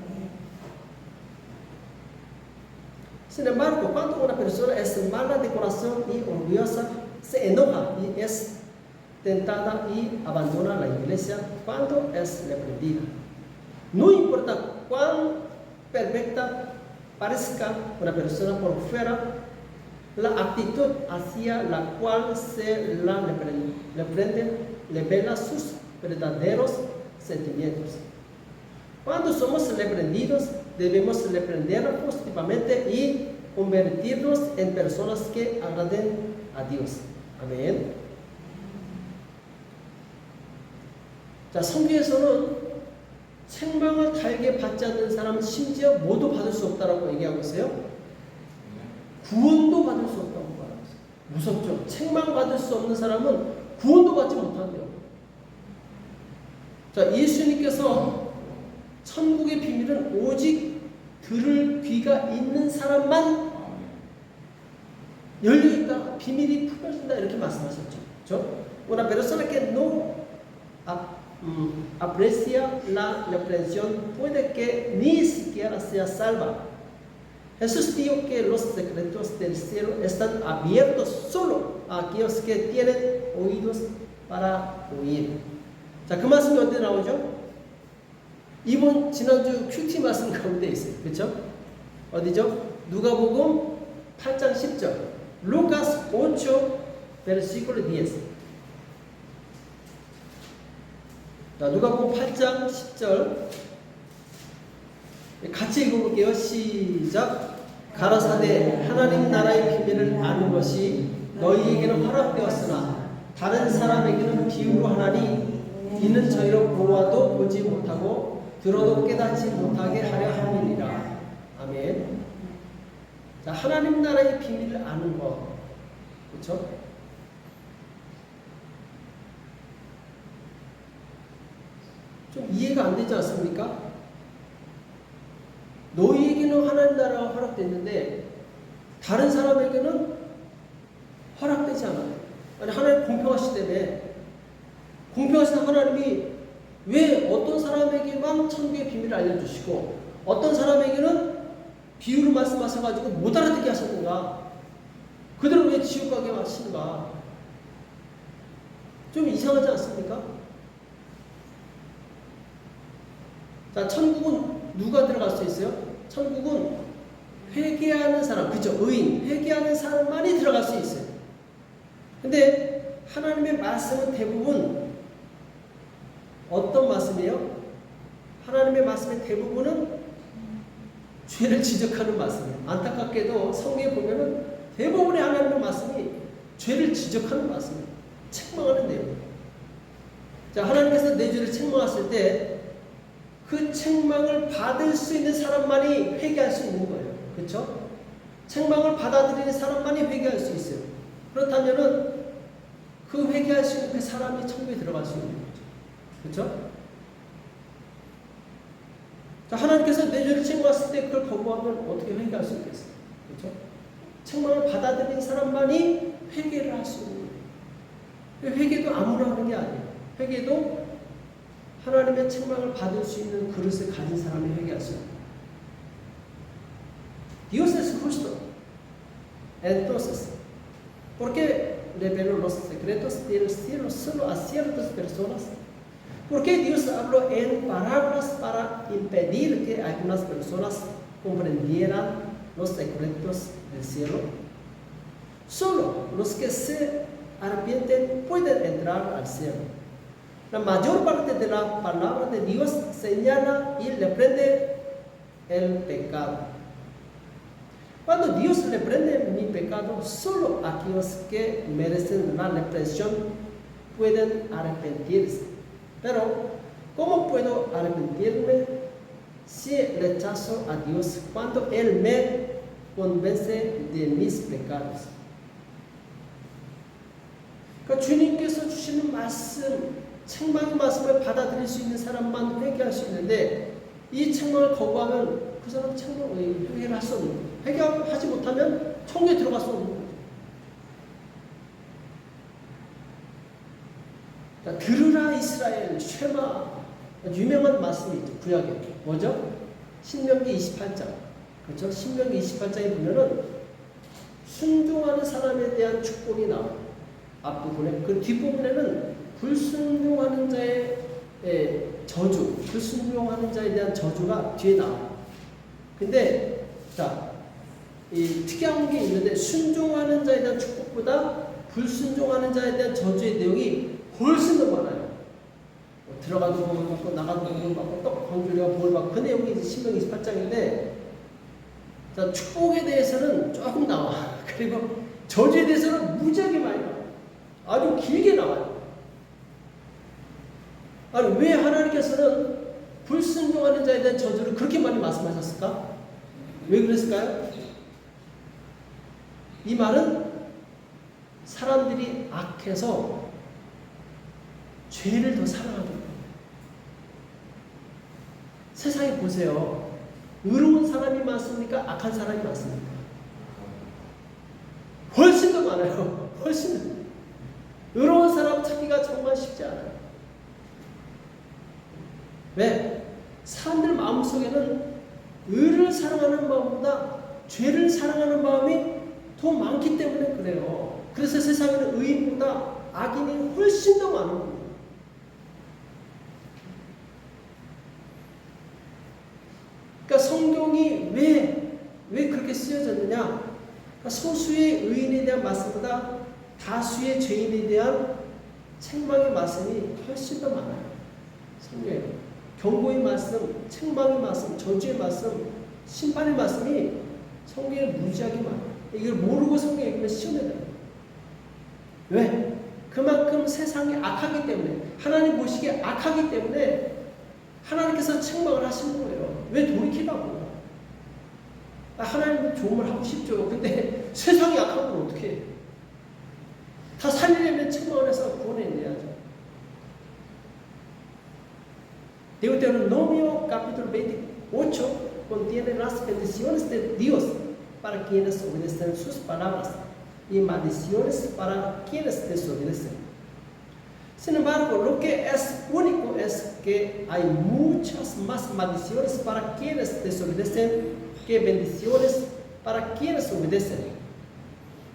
Sin embargo, cuando una persona es mala de corazón y orgullosa, se enoja y es tentada y abandona la iglesia cuando es reprendida. No importa cuán perfecta parezca una persona por fuera, la actitud hacia la cual se la reprende revela sus verdaderos sentimientos. Cuando somos reprendidos, debemos reprender positivamente y convertirnos en personas que agraden a Dios. 아멘. 자, 성경에서는 책망을 달게 받지 않는 사람은 심지어 뭐도 받을 수 없다라고 얘기하고 있어요. 구원도 받을 수 없다고 말하고 있어요. 무섭죠? 책망 받을 수 없는 사람은 구원도 받지 못한대요. 자, 예수님께서 천국의 비밀은 오직 들을 귀가 있는 사람만 열려있다, 비밀이 풀어진다 이렇게 말씀하셨죠. 그렇죠? Una persona que no aprecia la reprensión puede que ni siquiera sea salva. Jesús dijo que los secretos del cielo están abiertos solo a aquellos que tienen oídos para oír. 자, 그 말씀이 어디 나오죠? 이번 지난주 큐티 말씀 가운데 있어요. 그렇죠? 어디죠? 누가복음 8장 10절. Lucas 8 versículo 10. 자, 누가복음 8장 10절. 같이 읽어볼게요. 시작. 가라사대 하나님 나라의 비밀을 아는 것이 너희에게는 허락되었으나 다른 사람에게는 비유로 하나니 이는 저희로 보아도 보지 못하고 들어도 깨닫지 못하게 하려 함이니라. 아멘. 자, 하나님 나라의 비밀을 아는 것, 그렇죠? 좀 이해가 안 되지 않습니까? 너희에게는 하나님 나라가 허락됐는데 다른 사람에게는 허락되지 않아요. 아니, 하나님 공평하시다며. 공평하신 하나님이 왜 어떤 사람에게만 천국의 비밀을 알려주시고 어떤 사람에게는 비유로 말씀하셔가지고 못 알아듣게 하셨는가? 그대로 왜 지옥 가게 하시는가? 좀 이상하지 않습니까? 자, 천국은 누가 들어갈 수 있어요? 천국은 회개하는 사람, 그죠? 의인, 회개하는 사람만이 들어갈 수 있어요. 근데 하나님의 말씀은 대부분 어떤 말씀이에요? 하나님의 말씀의 대부분은 죄를 지적하는 말씀이에요. 안타깝게도 성경에 보면은 대부분의 하나님의 말씀이 죄를 지적하는 말씀이에요. 책망하는 내용. 자, 하나님께서 내 죄를 책망하실 때 그 책망을 받을 수 있는 사람만이 회개할 수 있는 거예요. 그렇죠? 책망을 받아들이는 사람만이 회개할 수 있어요. 그렇다면은 그 회개할 수 있는 그 사람이 천국에 들어갈 수 있는 거죠. 그렇죠? 자, 하나님께서 내 죄를 책망했을 때 그걸 거부하면 어떻게 회개할 수 있겠어요? 그렇죠? 책망을 받아들이는 사람만이 회개를 할 수 있는 거예요. 회개도 아무나 하는 게 아니에요. 회개도 하나님의 책망을 받을 수 있는 그릇을 가진 사람이 회개할 수 있는 거예요. Dios es justo. Entonces, ¿por qué reveló los secretos del cielo solo a ciertas personas? ¿Por qué Dios habló en parábolas para impedir que algunas personas comprendieran los secretos del cielo? Solo los que se arrepienten pueden entrar al cielo. La mayor parte de la palabra de Dios señala y reprende el pecado. Cuando Dios reprende mi pecado, solo aquellos que merecen la represión pueden arrepentirse. Pero, ¿cómo puedo arrepentirme si rechazo a Dios cuando Él me convence de mis pecados? 그러니까 주님께서 주시는 말씀, 책망의 말씀을 받아들일 수 있는 사람만 회개할 수 있는데, 이 책망을 거부하면 그 사람 회개를 할 수 없는 거예요. 회개하지 못하면 천국에 들어갈 수 없는 거예요. 그러니까 들으라 이스라엘, 쉐마, 유명한 말씀이 있죠. 구약에 뭐죠? 신명기 28장. 그렇죠? 신명기 28장에 보면은 순종하는 사람에 대한 축복이 나와요. 앞부분에. 그 뒷부분에는 불순종하는 자의 저주, 불순종하는 자에 대한 저주가 뒤에 나와요. 근데 자, 이 특이한 게 있는데, 순종하는 자에 대한 축복보다 불순종하는 자에 대한 저주의 내용이 훨씬 더 많아요. 들어가도 복을 받고 나가도 복을 받고 또 광주리가 복을 받고, 그 내용이 이제 신명기 28장인데, 자, 축복에 대해서는 조금 나와. 그리고 저주에 대해서는 무지하게 많이 나와요. 아주 길게 나와요. 아니, 왜 하나님께서는 불순종하는 자에 대한 저주를 그렇게 많이 말씀하셨을까? 왜 그랬을까요? 이 말은 사람들이 악해서 죄를 더 사랑하게 됩니다. 세상에 보세요. 의로운 사람이 많습니까? 악한 사람이 많습니까? 훨씬 더 많아요. 훨씬 더. 의로운 사람 찾기가 정말 쉽지 않아요. 왜? 사람들 마음속에는 의를 사랑하는 마음보다 죄를 사랑하는 마음이 더 많기 때문에 그래요. 그래서 세상에는 의인보다 악인이 훨씬 더 많은 겁니다. 그러니까 성경이 왜 그렇게 쓰여졌느냐? 그러니까 소수의 의인에 대한 말씀보다 다수의 죄인에 대한 책망의 말씀이 훨씬 더 많아요. 성경에 경고의 말씀, 책망의 말씀, 저주의 말씀, 심판의 말씀이 성경에 무지하게 많아요. 이걸 모르고 성경 읽으면 시험에 들어요. 왜? 그만큼 세상이 악하기 때문에, 하나님 보시기에 악하기 때문에 하나님께서 책망을 하시는 거예요. 왜 돌이키라고? 하나님 좋은 말 하고 싶죠. 근데 세상이 악하면 어떻게 해요? 다 살리려면 책망을 해서 구원해내야죠. Deuteronomio capítulo 28 contiene las bendiciones de Dios para quienes obedecen sus palabras y maldiciones para quienes desobedecen. Sin embargo, lo que es único es que hay muchas más maldiciones para quienes desobedecen que bendiciones para quienes obedecen.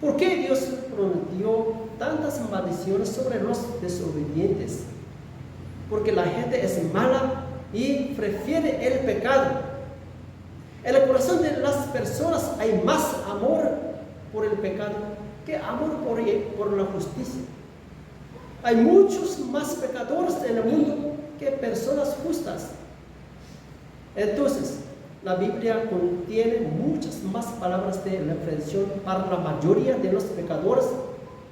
¿Por qué Dios prometió tantas maldiciones sobre los desobedientes? Porque la gente es mala y prefiere el pecado. En el corazón de las personas hay más amor por el pecado que amor por la justicia. Hay muchos más pecadores en el mundo que personas justas. Entonces, la Biblia contiene muchas más palabras de reprensión para la mayoría de los pecadores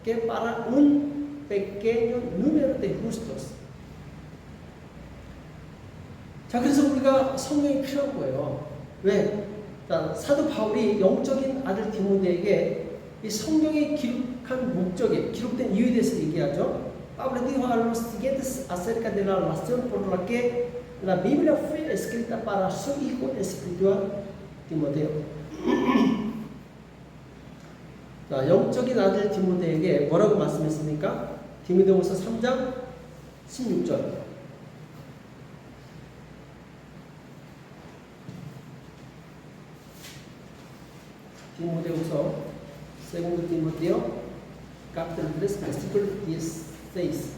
que para un pequeño número de justos. 자, 그래서 우리가 성경이 필요한 거예요. 왜? 자, 사도 바울이 영적인 아들 디모데에게 이 성경이 기록한 목적에, 기록된 이유에 대해서 얘기하죠. Pablo dijo a los siguientes acerca de la razón por la que la Biblia fue escrita para su hijo espiritual Timoteo. 자, 영적인 아들 디모데에게 뭐라고 말씀했습니까? 디모데후서 3장 16절. 디모데후서, segundo Timoteo, capítulo 3, versículo 16.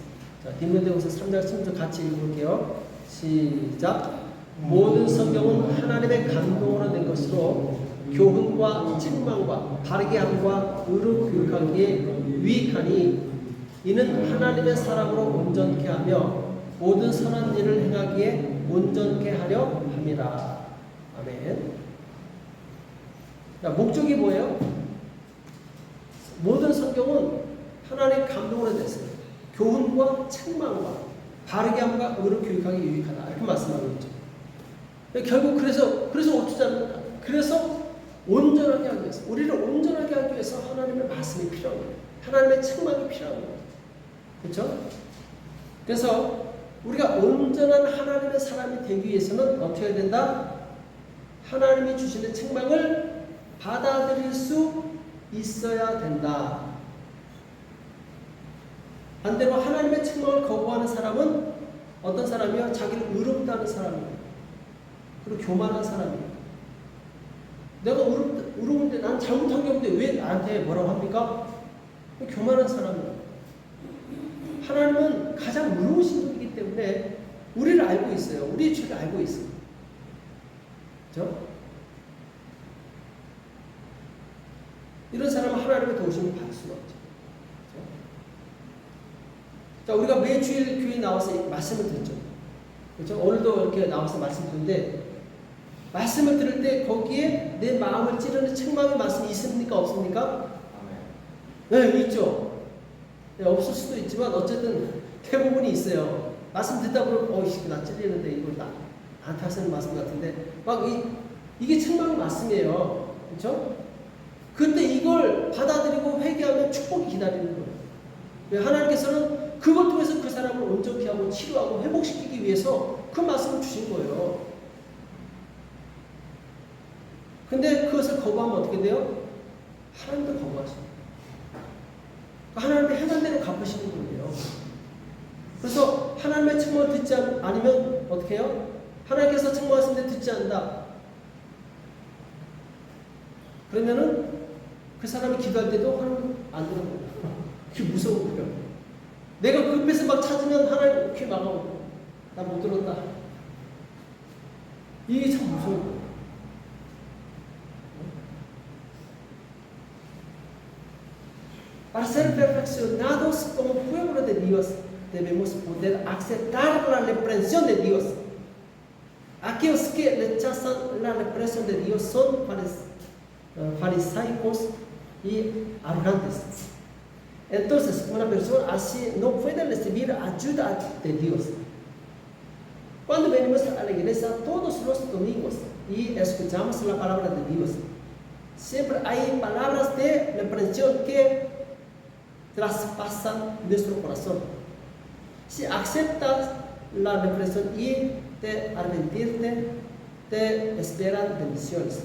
자, 디모데후서 3장 16절 같이 읽어볼게요. 시작. 모든 성경은 하나님의 감동으로 된 것으로 교훈과 책망과 바르게 함과 의로 교육하기에 유익하니 이는 하나님의 사람으로 온전케 하며 모든 선한 일을 행하기에 온전케 하려 함이라. 아멘. 그러니까 목적이 뭐예요? 모든 성경은 하나님의 감동으로 됐어요. 교훈과 책망과 바르게 함과 의로 교육하기 유익하다. 이렇게 말씀하고 있죠. 결국 그래서 어쩌지 않는가? 그래서 온전하게 하기 위해서, 우리를 온전하게 하기 위해서 하나님의 말씀이 필요한 거예요. 하나님의 책망이 필요한 거예요. 그렇죠? 그래서 우리가 온전한 하나님의 사람이 되기 위해서는 어떻게 해야 된다? 하나님이 주시는 책망을 받아들일 수 있어야 된다. 반대로 하나님의 책망을 거부하는 사람은 어떤 사람이요? 자기를 의롭다는 사람이에요. 그리고 교만한 사람이에요. 내가 의로운데 난 잘못한 게 없는데 왜 나한테 뭐라고 합니까? 교만한 사람이에요. 하나님은 가장 의로우신 분이기 때문에 우리를 알고 있어요. 우리의 죄를 알고 있어요. 그렇죠? 이런 사람은 하나님의 도우심을 받을 수가 없죠. 그렇죠? 자, 우리가 매주일 교회 나와서 말씀을 듣죠. 그렇죠? 오늘도 이렇게 나와서 말씀 듣는데 말씀을 들을 때 거기에 내 마음을 찌르는 책망의 말씀이 있습니까? 없습니까? 네, 있죠. 네, 없을 수도 있지만 어쨌든 대부분이 있어요. 말씀 듣다 보면 나 찔리는데 이걸 나한테 하시는 말씀 같은데 이게 책망의 말씀이에요. 그렇죠? 근데 이걸 받아들이고 회개하면 축복이 기다리는 거예요. 하나님께서는 그걸 통해서 그 사람을 온전히 하고 치료하고 회복시키기 위해서 그 말씀을 주신 거예요. 근데 그것을 거부하면 어떻게 돼요? 하나님도 거부하십니다. 하나님의 해난 대로 갚으시는 거예요. 그래서 하나님의 책망을 듣지 않으면 어떻게 해요? 하나님께서 책망하시는데 듣지 않는다. 그러면은 그 사람이 기도할 때도 하나님 안 들은 거예요. 그게 무서운 거예요. 내가 급해서 막 찾으면 하나님 귀 막아오고 나 못 들었다. 이게 참 무서운 거예요. Para ser perfeccionados como pueblo de Dios, debemos poder aceptar la reprensión de Dios. Aquellos que rechazan la reprensión de Dios son farisaicos y arrogantes. Entonces, una persona así no puede recibir ayuda de Dios. Cuando venimos a la iglesia todos los domingos y escuchamos la palabra de Dios, siempre hay palabras de reprensión que traspasan nuestro corazón. Si aceptas la represión y te arrepentirte, te esperan bendiciones.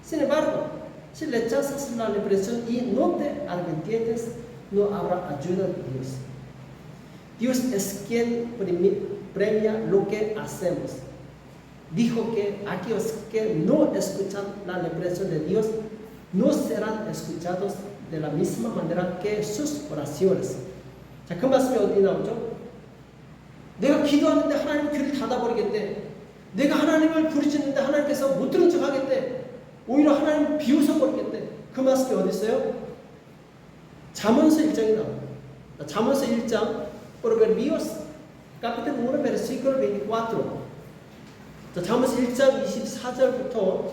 Sin embargo, si rechazas la represión y no te arrepientes, no habrá ayuda de Dios. Dios es quien premia lo que hacemos. Dijo que aquellos que no escuchan la represión de Dios no serán escuchados de la misma manera que sus oraciones. 자, 그 말씀이 어디 나오죠? 내가 기도하는데 하나님 귀를 닫아버리겠대. 내가 하나님을 부르짖는데 하나님께서 못 들은 척 하겠대. 오히려 하나님 비웃어버리겠대. 그 말씀이 어디 있어요? 잠언서 1장에 나와요. 잠언서 1장 Proverbios capítulo 1 versículo 24. 자, 잠언서 1장 24절부터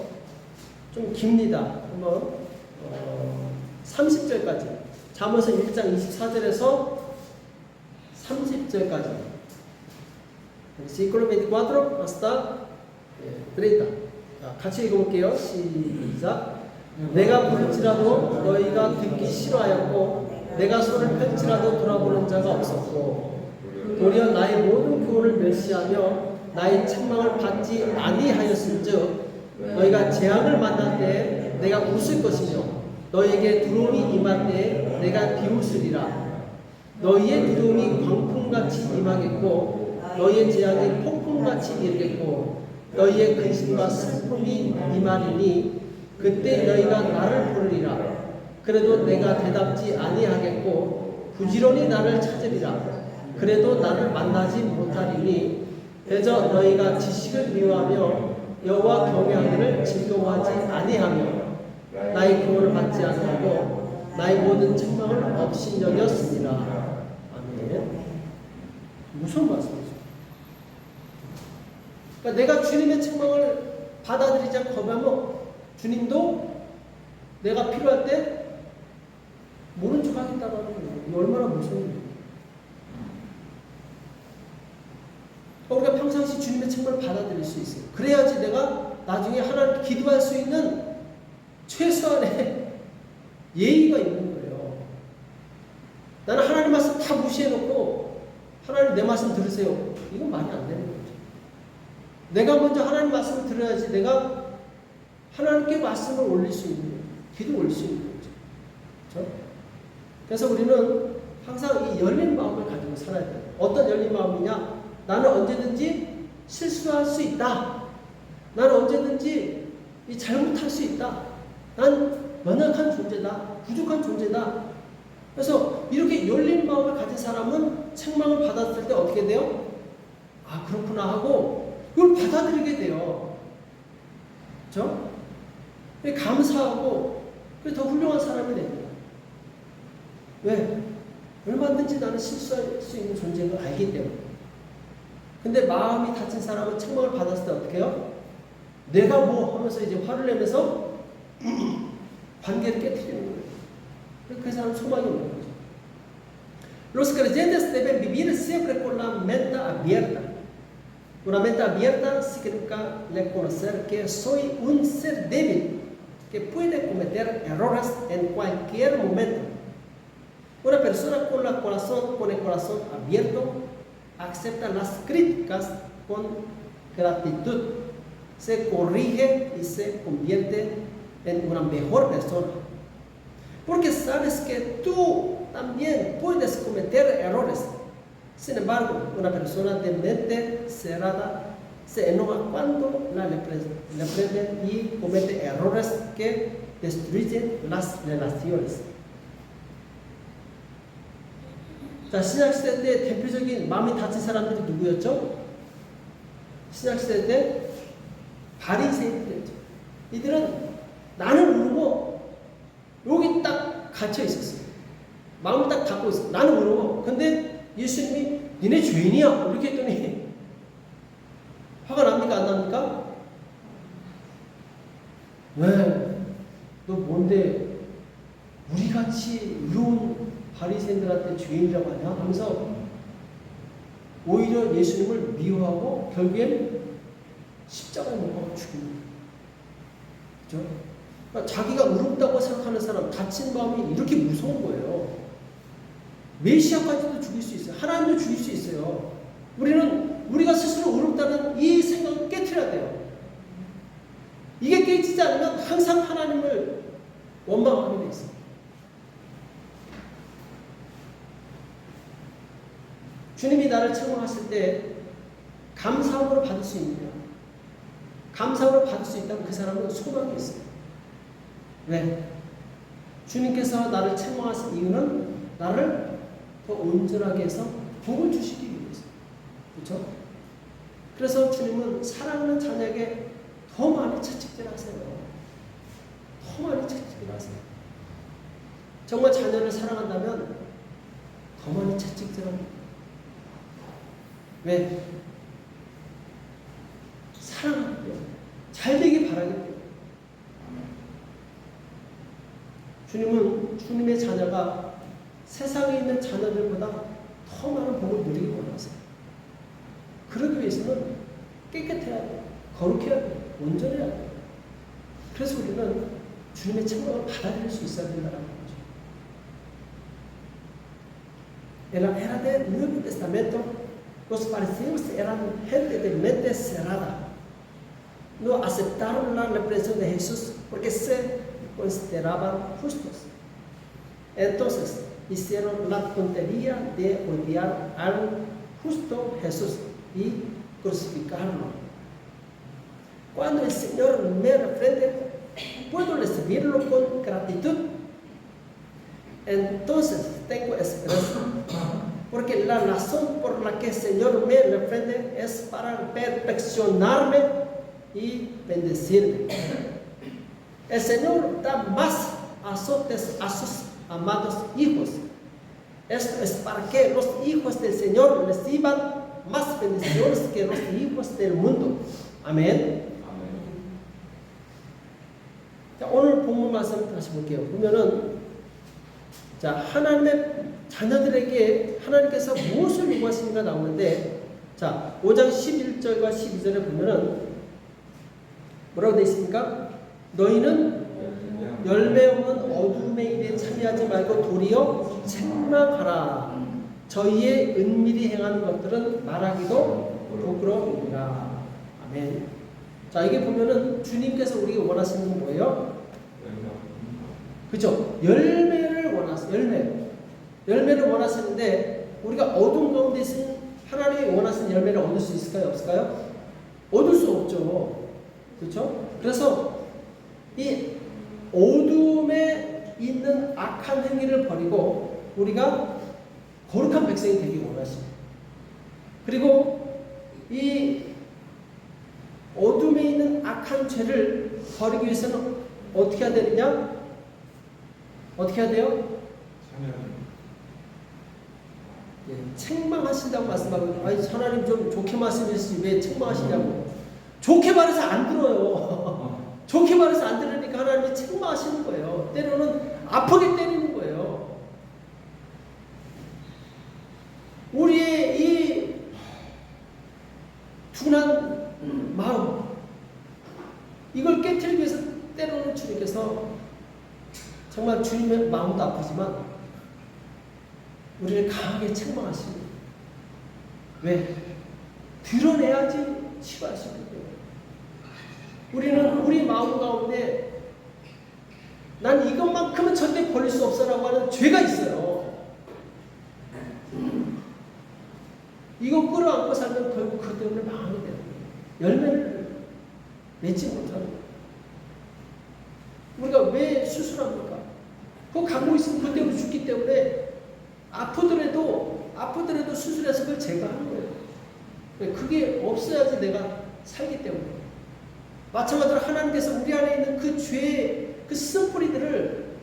좀 깁니다. 한번 30절까지. 잠언서 1장 24절에서 30절까지. Versículo 24 hasta 30. 자, 같이 읽어볼게요. 시작. 내가 부를지라도 너희가 듣기 싫어하였고 내가 손을 펼치라도 돌아보는 자가 없었고 도리어 나의 모든 교훈을 멸시하며 나의 책망을 받지 아니하였은즉 너희가 재앙을 만날 때 내가 웃을 것이며 너희에게 두려움이 임할 때 내가 비웃으리라. 너희의 두려움이 광풍같이 임하겠고 너희의 재앙이 폭풍같이 이르겠고 너희의 근심과 슬픔이 임하리니 그때 너희가 나를 부르리라. 그래도 내가 대답지 아니하겠고 부지런히 나를 찾으리라. 그래도 나를 만나지 못하리니 대저 너희가 지식을 미워하며 여호와 경외하기를 즐거워하지 아니하며 나의 교훈을 받지 않고 나의 모든 책망을 업신여겼습니다. 아멘. 무슨 말씀이죠? 그러니까 내가 주님의 책망을 받아들이지 않고 거부하면 주님도 내가 필요할 때 모른 척 하겠다고 하는 거예요. 이게 얼마나 무서운 일이에요. 우리가 평상시 주님의 책망을 받아들일 수 있어요. 그래야지 내가 나중에 하나님 기도할 수 있는 최소한의 예의가 있는 거예요. 나는 하나님 말씀 다 무시해놓고 하나님 내 말씀 들으세요. 이건 말이 안 되는 거죠. 내가 먼저 하나님 말씀을 들어야지 내가 하나님께 말씀을 올릴 수 있는 거예요. 기도 올릴 수 있는 거죠. 그렇죠? 그래서 우리는 항상 이 열린 마음을 가지고 살아야 돼요. 어떤 열린 마음이냐? 나는 언제든지 실수할 수 있다. 나는 언제든지 잘못할 수 있다. 난 연약한 존재다. 부족한 존재다. 그래서 이렇게 열린 마음을 가진 사람은 책망을 받았을 때 어떻게 돼요? 아, 그렇구나 하고 이걸 받아들이게 돼요. 그렇죠? 감사하고 더 훌륭한 사람이 됩니다. 왜? 얼마든지 나는 실수할 수 있는 존재인 걸 알기 때문에. 근데 마음이 다친 사람은 책망을 받았을 때 어떻게 해요? 내가 뭐 하면서 이제 화를 내면서 관계를 깨트리는 거예요. 그 사람은 소망이 없는 거죠. Los creyentes deben vivir siempre con la mente abierta. Una mente abierta significa reconocer que soy un ser débil, que puede cometer errores en cualquier momento. Una persona con el corazón abierto acepta las críticas con gratitud, se corrige y se convierte en una mejor persona. Porque sabes que tú también puedes cometer errores. Sin embargo, una persona de mente cerrada se enoja cuando la reprenden y comete errores que destruyen las relaciones. 자, 신약시대 때 대표적인 마음이 다친 사람들이 누구였죠? 신약시대 때 바리새인들이었죠. 이들은 나는 모르고 여기 딱 갇혀 있었어요. 마음을 딱 닫고 있어요. 나는 모르고. 근데 예수님이 니네 죄인이야 이렇게 했더니 화가 납니까? 안 납니까? 왜? 너 뭔데 우리같이 의로운 바리새인들한테 죄인이라고 하냐? 하면서 오히려 예수님을 미워하고 결국엔 십자가에 못 박아 죽입니다. 그렇죠? 그러니까 자기가 의롭다고 생각하는 사람, 다친 마음이 이렇게 무서운 거예요. 메시아까지도 죽일 수 있어요. 하나님도 죽일 수 있어요. 우리가 스스로 의롭다는 이 생각을 깨트려야 돼요. 이게 깨지지 않으면 항상 하나님을 원망하게 돼 있어요. 주님이 나를 책망하실 때 감사함으로 받을 수 있느냐? 감사함으로 받을 수 있다면 그 사람은 소망이 있어요. 왜? 주님께서 나를 책망하신 이유는 나를 더 온전하게 해서 복을 주시기 위해서. 그렇죠? 그래서 주님은 사랑하는 자녀에게 더 많이 채찍질 하세요. 더 많이 채찍질 하세요. 정말 자녀를 사랑한다면 더 많이 채찍질 합니다. 왜? 사랑하기 때문에. 잘 되길 바라기 때문에. 주님은 주님의 자녀가 세상에 있는 자녀들보다 더 많은 복을 누리기 원하세요. 그러기 위해서는 깨끗해야 돼요. 거룩해야 돼요. 온전해야 돼요. 그래서 우리는 주님의 책망을 받아들일 수 있어야 된다는 거죠. En la era del Nuevo Testamento, los fariseos eran gente de mente cerrada. No aceptaron la reprensión de Jesús porque se consideraban justos. Entonces hicieron la tontería de odiar al justo Jesús y crucificarlo. Cuando el Señor me reprende, puedo recibirlo con gratitud. Entonces tengo esperanza, porque la razón por la que el Señor me reprende es para perfeccionarme y bendecirme. El Señor da más azotes a sus amados hijos. Esto es para que los hijos del Señor reciban más bendiciones que los hijos del mundo. 아멘. 자, 오늘 본문 말씀 다시 볼게요. 보면은 자, 하나님의 자녀들에게 하나님께서 무엇을 요구하시는가 나오는데, 자, 5장 11절과 12절에 보면은 뭐라고 되어 있습니까? 너희는 열매 없는 어둠의 일에 참여하지 말고 도리어 책망하라. 저희의 은밀히 행하는 것들은 말하기도 부끄러우니라. 아멘. 자, 이게 보면은 주님께서 우리에게 원하시는 건 뭐예요? 그죠? 열매를 열매를 원하시는데, 우리가 어둠 가운데 있는 하나님이 원하시는 열매를 얻을 수 있을까요? 없을까요? 얻을 수 없죠. 그렇죠? 그래서 이 어둠에 있는 악한 행위를 버리고 우리가 거룩한 백성이 되기 원하십니다. 그리고 이 어둠에 있는 악한 죄를 버리기 위해서는 어떻게 해야 되느냐? 어떻게 해야 돼요? 예, 책망하신다고 말씀하고, 아니 하나님 좀 좋게 말씀하시지 왜 책망하시냐고. 좋게 말해서 안 들어요. 좋게 말해서 안 들으니까 하나님이 책망하시는 거예요. 때로는 아프게 때리는 거예요. 우리의 이 둔한 마음, 이걸 깨트리기 위해서 때로는 주님께서 정말 주님의 마음도 아프지만 우리를 강하게 책망하십니다. 왜? 드러내야지 치료하시는 거예요. 우리는 우리 마음 가운데 난 이것만큼은 절대 버릴 수 없어라고 하는 죄가 있어요. 이거 끌어안고 살면 결국 그것 때문에 망하게 되는 거예요. 열매를 맺지 못하는 거예요. 우리가 왜 수술합니까? 그거 갖고 있으면 그것 때문에 죽기 때문에 아프더라도 수술해서 그걸 제거하는 거예요. 그게 없어야지 내가 살기 때문에. 마찬가지로 하나님께서 우리 안에 있는 그 죄의 그 쓴뿌리들을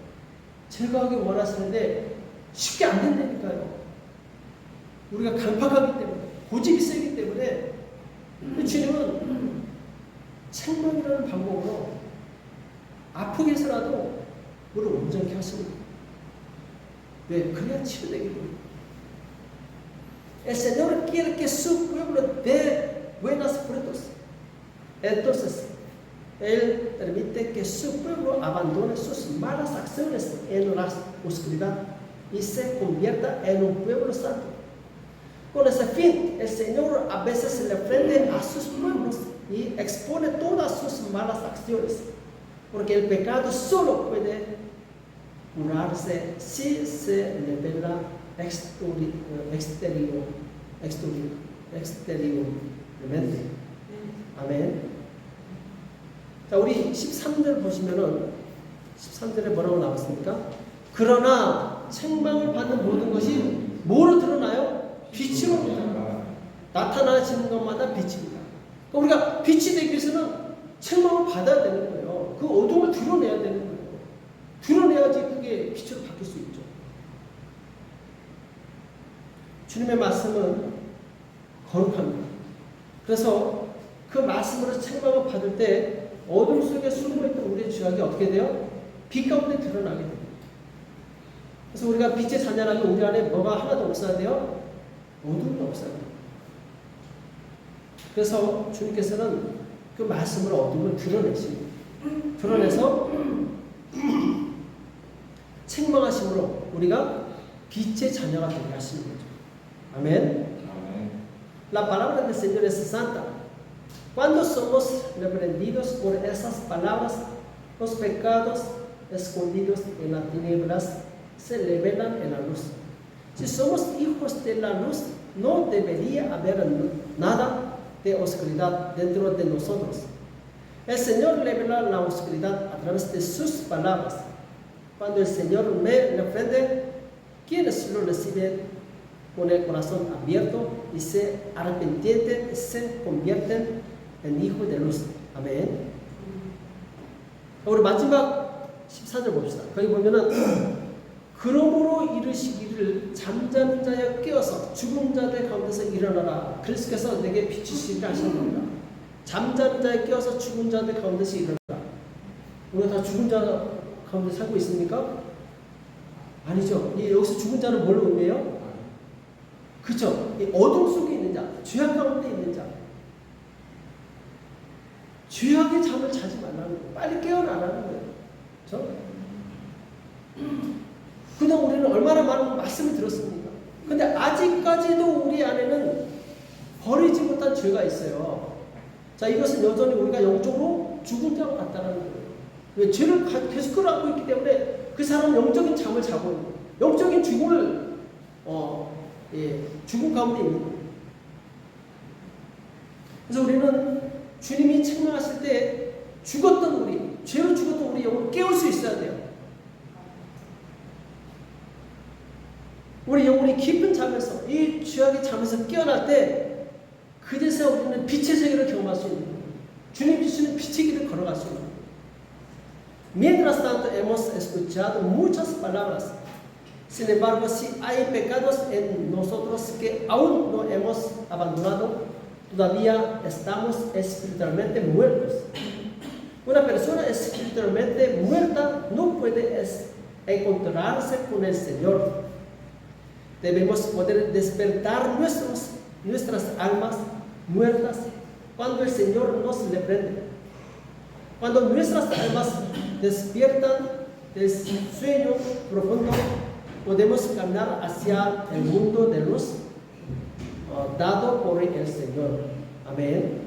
제거하기 원하시는데 쉽게 안 된다니까요. 우리가 강팍하기 때문에, 고집이 세기 때문에 주님은 책망이라는 방법으로 아프게 해서라도 우리를 온전케 하시는 거예요. 왜? 그래야 치료되기 때문에. El Señor quiere que su pueblo dé buenos frutos. Entonces, Él permite que su pueblo abandone sus malas acciones en la oscuridad y se convierta en un pueblo santo. Con ese fin, el Señor a veces se le frente a sus pueblos y expone todas sus malas acciones, porque el pecado solo puede curarse si se revela exteriormente. 아멘. 자, 우리 13절 보시면은 13절에 뭐라고 나왔습니까? 그러나 책망을 받는 모든 것이 뭐로 드러나요? 빛으로 나타나시는 것마다 빛입니다. 그러니까 우리가 빛이 되기 위해서는 책망을 받아야 되는 거예요. 그 어둠을 드러내야 되는 거예요. 드러내야지 그게 빛으로 바뀔 수 있죠. 주님의 말씀은 거룩합니다. 그래서 그 말씀으로 책망을 받을 때 어둠 속에 숨어있던 우리의 죄악이 어떻게 돼요? 빛 가운데 드러나게 됩니다. 그래서 우리가 빛의 자녀라면 우리 안에 뭐가 하나도 없어야 돼요? 어둠이 없어야 돼요. 그래서 주님께서는 그 말씀으로 어둠을 드러내십니다. 드러내서 책망하심으로 우리가 빛의 자녀가 되게 하시는 거죠. 아멘. La palabra del Señor es santa. Cuando somos reprendidos por esas palabras, los pecados escondidos en las tinieblas se revelan en la luz. Si somos hijos de la luz, no debería haber nada de oscuridad dentro de nosotros. El Señor revela la oscuridad a través de sus palabras. Cuando el Señor me reprende, quienes lo reciben con el corazón abierto y se arrepienten, se convierten en hijos de luz. 아멘. 우리 마지막 14절 봅시다. 거기 보면은 그러므로 이르시기를 잠자는 자여 깨어서 죽은 자들 가운데서 일어나라. 그리스도께서 내게 비추시리라 하시는 겁니다. 잠자는 자여 깨어서 죽은 자들 가운데서 일어나라. 우리가 다 죽은 자 가운데 살고 있습니까? 아니죠. 여기서 죽은 자는 뭘 의미해요? 그죠? 이 어둠 속에 있는 자, 죄악 가운데 있는 자. 죄악의 잠을 자지 말라는 거예요. 빨리 깨어나라는 거예요. 그렇죠? 그냥 우리는 얼마나 많은 말씀을 들었습니까? 근데 아직까지도 우리 안에는 버리지 못한 죄가 있어요. 자, 이것은 여전히 우리가 영적으로 죽은 자와 같다는 거예요. 왜? 죄를 계속 끌어안고 있기 때문에 그 사람은 영적인 잠을 자고 있는 거예요. 영적인 죽음을 죽음 가운데 있는 거예요. 그래서 우리는 주님이 책망하실 때 죽었던 우리, 죄로 죽었던 우리 영을 깨울 수 있어야 돼요. 우리 영혼이 깊은 잠에서, 이 죄악의 잠에서 깨어날 때 그제서야 우리는 빛의 세계를 경험할 수 있는 거예요. 주님 주시는 빛의 길을 걸어갈 수 있는 거예요. Mientras tanto hemos escuchado muchas palabras. Sin embargo, si hay pecados en nosotros que aún no hemos abandonado, todavía estamos espiritualmente muertos. Una persona espiritualmente muerta no puede encontrarse con el Señor. Debemos poder despertar nuestras almas muertas cuando el Señor nos reprende. Cuando nuestras almas despiertan del sueño profundo, podemos caminar hacia el mundo de luz dado por el Señor. 아멘.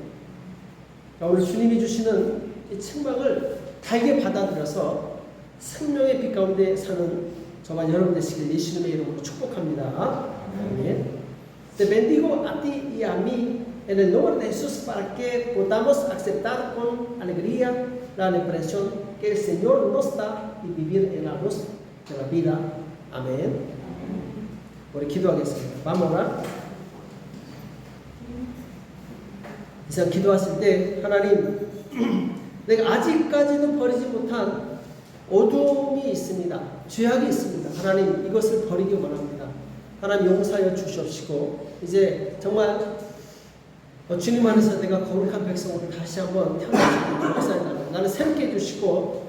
오늘 주님이 주시는 이 책망을 달게 받아들여서 생명의 빛 가운데 사는 저와 여러분 되시길 예수님의 이름으로 축복합니다. 아멘. Te bendigo a ti y a mí en el nombre de Jesús para que podamos aceptar con alegría la represión que el Señor nos da y vivir en la luz de la vida. 아멘. 우리 기도하겠습니다. Vamos a orar. 이상 기도하실 때 하나님, 내가 아직까지도 버리지 못한 어둠이 있습니다. 죄악이 있습니다. 하나님, 이것을 버리기 원합니다. 하나님 용서하여 주시옵시고 이제 정말 주님 안에서 내가 거룩한 백성으로 다시 한번 태어날 수 있도록 나는 새롭게 해주시고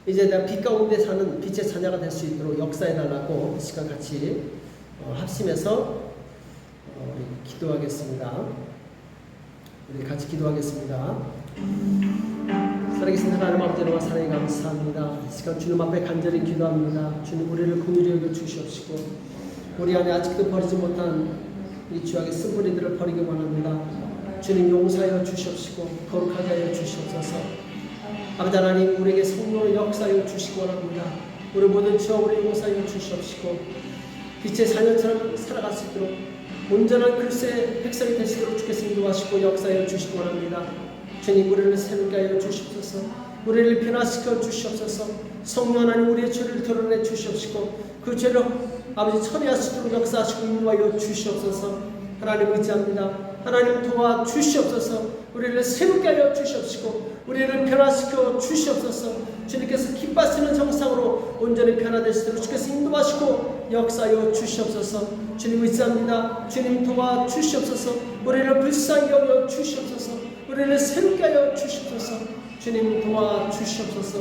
이제 내가 빛 가운데 사는 빛의 자녀가 될 수 있도록 역사해달라고 이 시간 같이 합심해서 기도하겠습니다. 우리 같이 기도하겠습니다. 살아계신 하나님 아버지와 사랑에 감사합니다. 이 시간 주님 앞에 간절히 기도합니다. 주님 우리를 긍휼히 여겨 주시옵시고 우리 안에 아직도 버리지 못한 이 죄악의 쓴뿌리들을 버리기 원합니다. 주님 용서하여 주시옵시고 거룩하게 하여 주시옵소서. 아버지 하나님 우리에게 성령을 역사하여 주시기 원합니다. 우리 모든 죄와 우리 용서하여 주시옵시고 빛의 자녀처럼 살아갈 수 있도록 온전한 그리스도의 백성이 되시도록 주께서 인도하시고 역사하여 주시기 원합니다. 주님 우리를 새롭게 하여 주시옵소서. 우리를 변화시켜 주시옵소서. 성령 하나님 우리의 죄를 드러내 주시옵시고 그 죄를 아버지 처리하시도록 역사하시고 인도하여 주시옵소서. 하나님 의지합니다. 하나님 도와 주시옵소서. 우리를 새롭게 하여 주시옵시고 우리를 변화시켜 주시옵소서. 주님께서 기뻐하시는 정상으로 온전히 변화되시도록 주께서 인도하시고 역사하여 주시옵소서. 주님 의지합니다. 주님 도와 주시옵소서. 우리를 불쌍히 여겨 주시옵소서. 우리를 새롭게 하여 주시옵소서. 주님 도와 주시옵소서.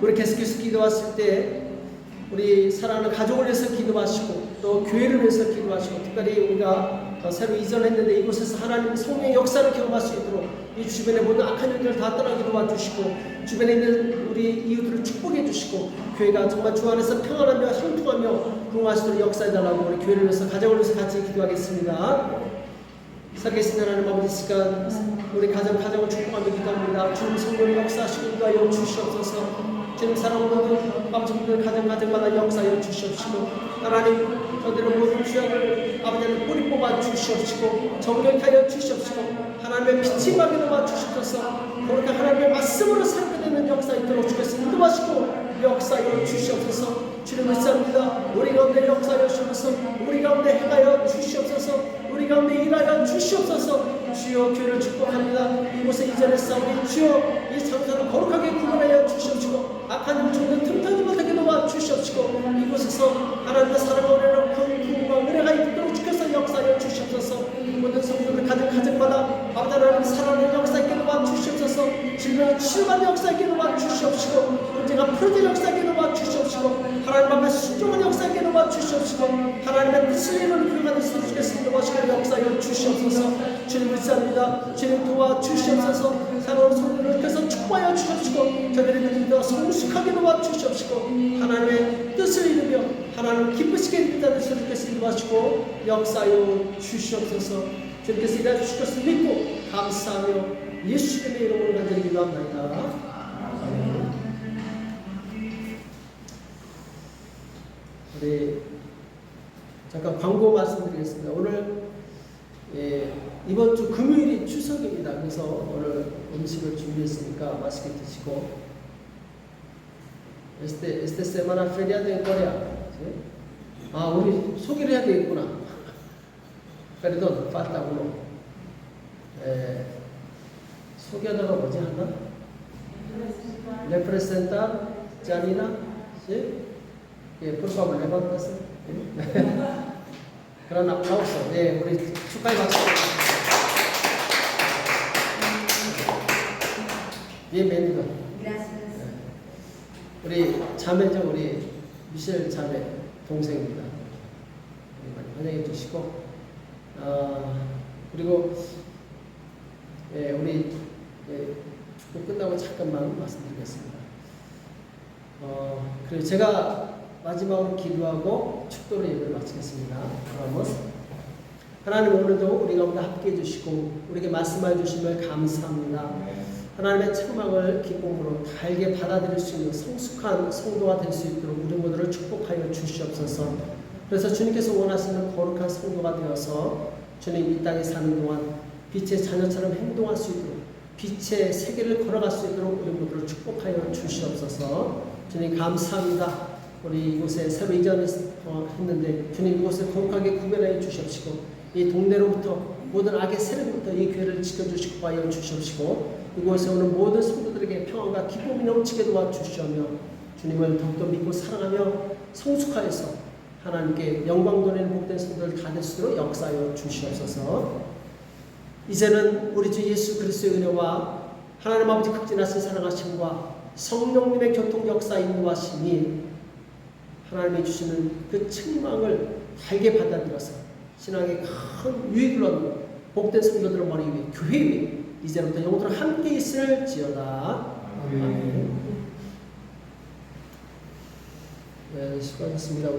우리 계속해서 기도하실 때 우리 사랑하는 가족을 위해서 기도하시고 또 교회를 위해서 기도하시고 특별히 우리가 새로 이전했는데 이곳에서 하나님의 성령의 역사를 경험할 수 있도록 이 주변의 모든 악한 영들을 다 떠나게 도와주시고 주변에 있는 우리 이웃들을 축복해 주시고 교회가 정말 주 안에서 평안하며 형통하며 부흥하시도록 역사해달라고 우리 교회를 위해서 가정을 위해서 같이 기도하겠습니다. 살아계신 하나님 아버지 시간 우리 가정을 축복하며 기도합니다. 주님 성령의 역사하시고 인도하여 주시옵소서. 주님 사랑하는 아버지들 가정마다 역사하여 주시옵시고 하나님 저들의 모든 죄악을 아버지는 뿌리 뽑아 주시옵시고 정결케 하여 주시옵시고 하나님의 빛이 임하게 도와 주시옵소서. 그렇게 하나님의 말씀으로 살게 되는 역사 있도록 주께서 인도하시고 역사하여 주시옵소서. 주님 의지합니다. 우리 가운데 역사하여 주시옵소서. 우리 가운데 행하여 주시옵소서. 우리 가운데 일하여 주시옵소서. 주여 교회를 축복합니다. 이곳에 이전에 싸우니 주여 이 장사를 거룩하게 구분하여 주시옵시고 악한 영종들 틈타지 못하게 도와 주시옵시고 이곳에서 하나님의 사랑과 은혜로 긍휼과 은혜가 있도록 주께서 역사하여 주시옵소서. 모든 성도들 가정마다 아버지 하나님 사랑의 역사 있게 도와 주시옵소서. 질병 치유받는 역사하게 도와주시옵시고 언제가 풀어질 역사하게 도와주시옵시고 하나님 앞에 순종한 역사하게 도와주시옵시고 하나님의 뜻을 이루는 교회가 됐으면 좋겠습니다. 도와주시고 역사하여 주시옵소서. 주님 믿습니다. 주님 도와주시옵소서. 사랑하는 성도들께서 축복하여 주시옵시고 저들의 믿음도 성숙하게 도와주시옵시고 하나님의 뜻을 이루며 하나님을 기쁘시게 이루는 자들 됐으면 좋겠습니다. 도와주시고 역사하여 주시옵소서. 주님께서 일하여 주실 것을 믿고 감사하며 예수님의 이름으로 간절히 기도합니다. 아멘. 우리 잠깐 광고 말씀드리겠습니다. 오늘 이번 주 금요일이 추석입니다. 그래서 오늘 음식을 준비했으니까 맛있게 드시고 Esta semana feriado en Corea. 아, 우리 소개를 해야 되겠구나. Perdón, falta uno. 소개하다가 뭐지 하나? Representar Janina. ¿Sí? Por favor, levántase. 그런 아플라우스. 네, 우리 축하의 박수. Bienvenido. 우리 자매죠, 우리 미셸 자매 동생입니다. 많이 환영해 주시고, 그리고 우리 축구 끝나고 잠깐만 말씀드리겠습니다. 그리고 제가 마지막으로 기도하고 축도로 예배를 마치겠습니다. 하나님 오늘도 우리 가운데 함께해 주시고 우리에게 말씀해 주심을 감사합니다. 하나님의 책망을 기쁨으로 달게 받아들일 수 있는 성숙한 성도가 될 수 있도록 우리 모두를 축복하여 주시옵소서. 그래서 주님께서 원하시는 거룩한 성도가 되어서 주님 이 땅에 사는 동안 빛의 자녀처럼 행동할 수 있도록 빛의 세계를 걸어갈 수 있도록 우리 모두를 축복하여 주시옵소서. 주님 감사합니다. 우리 이곳에 새로 이전했는데 주님 이곳을 거룩하게 구별하여 주시옵시고 이 동네로부터 모든 악의 세력부터 이 교회를 지켜주시고 하여 주시옵시고 이곳에 오는 모든 성도들에게 평안과 기쁨이 넘치게 도와주시며 주님을 더욱더 믿고 사랑하며 성숙하여서 하나님께 영광 돌리는 복된 성도들 다 될 수 있도록 역사하여 주시옵소서. 이제는 우리 주 예수 그리스도의 은혜와 하나님 아버지 극진하신 사랑하심과 성령님의 교통 역사 인도하심이 하나님이 주시는 그 책망을 달게 받아들여서 신앙의 큰 유익을 얻는 복된 성도들의 머리 위에 교회 위에 이제부터 영원토록 함께 있을지어다. 아멘. 네, 수고하셨습니다.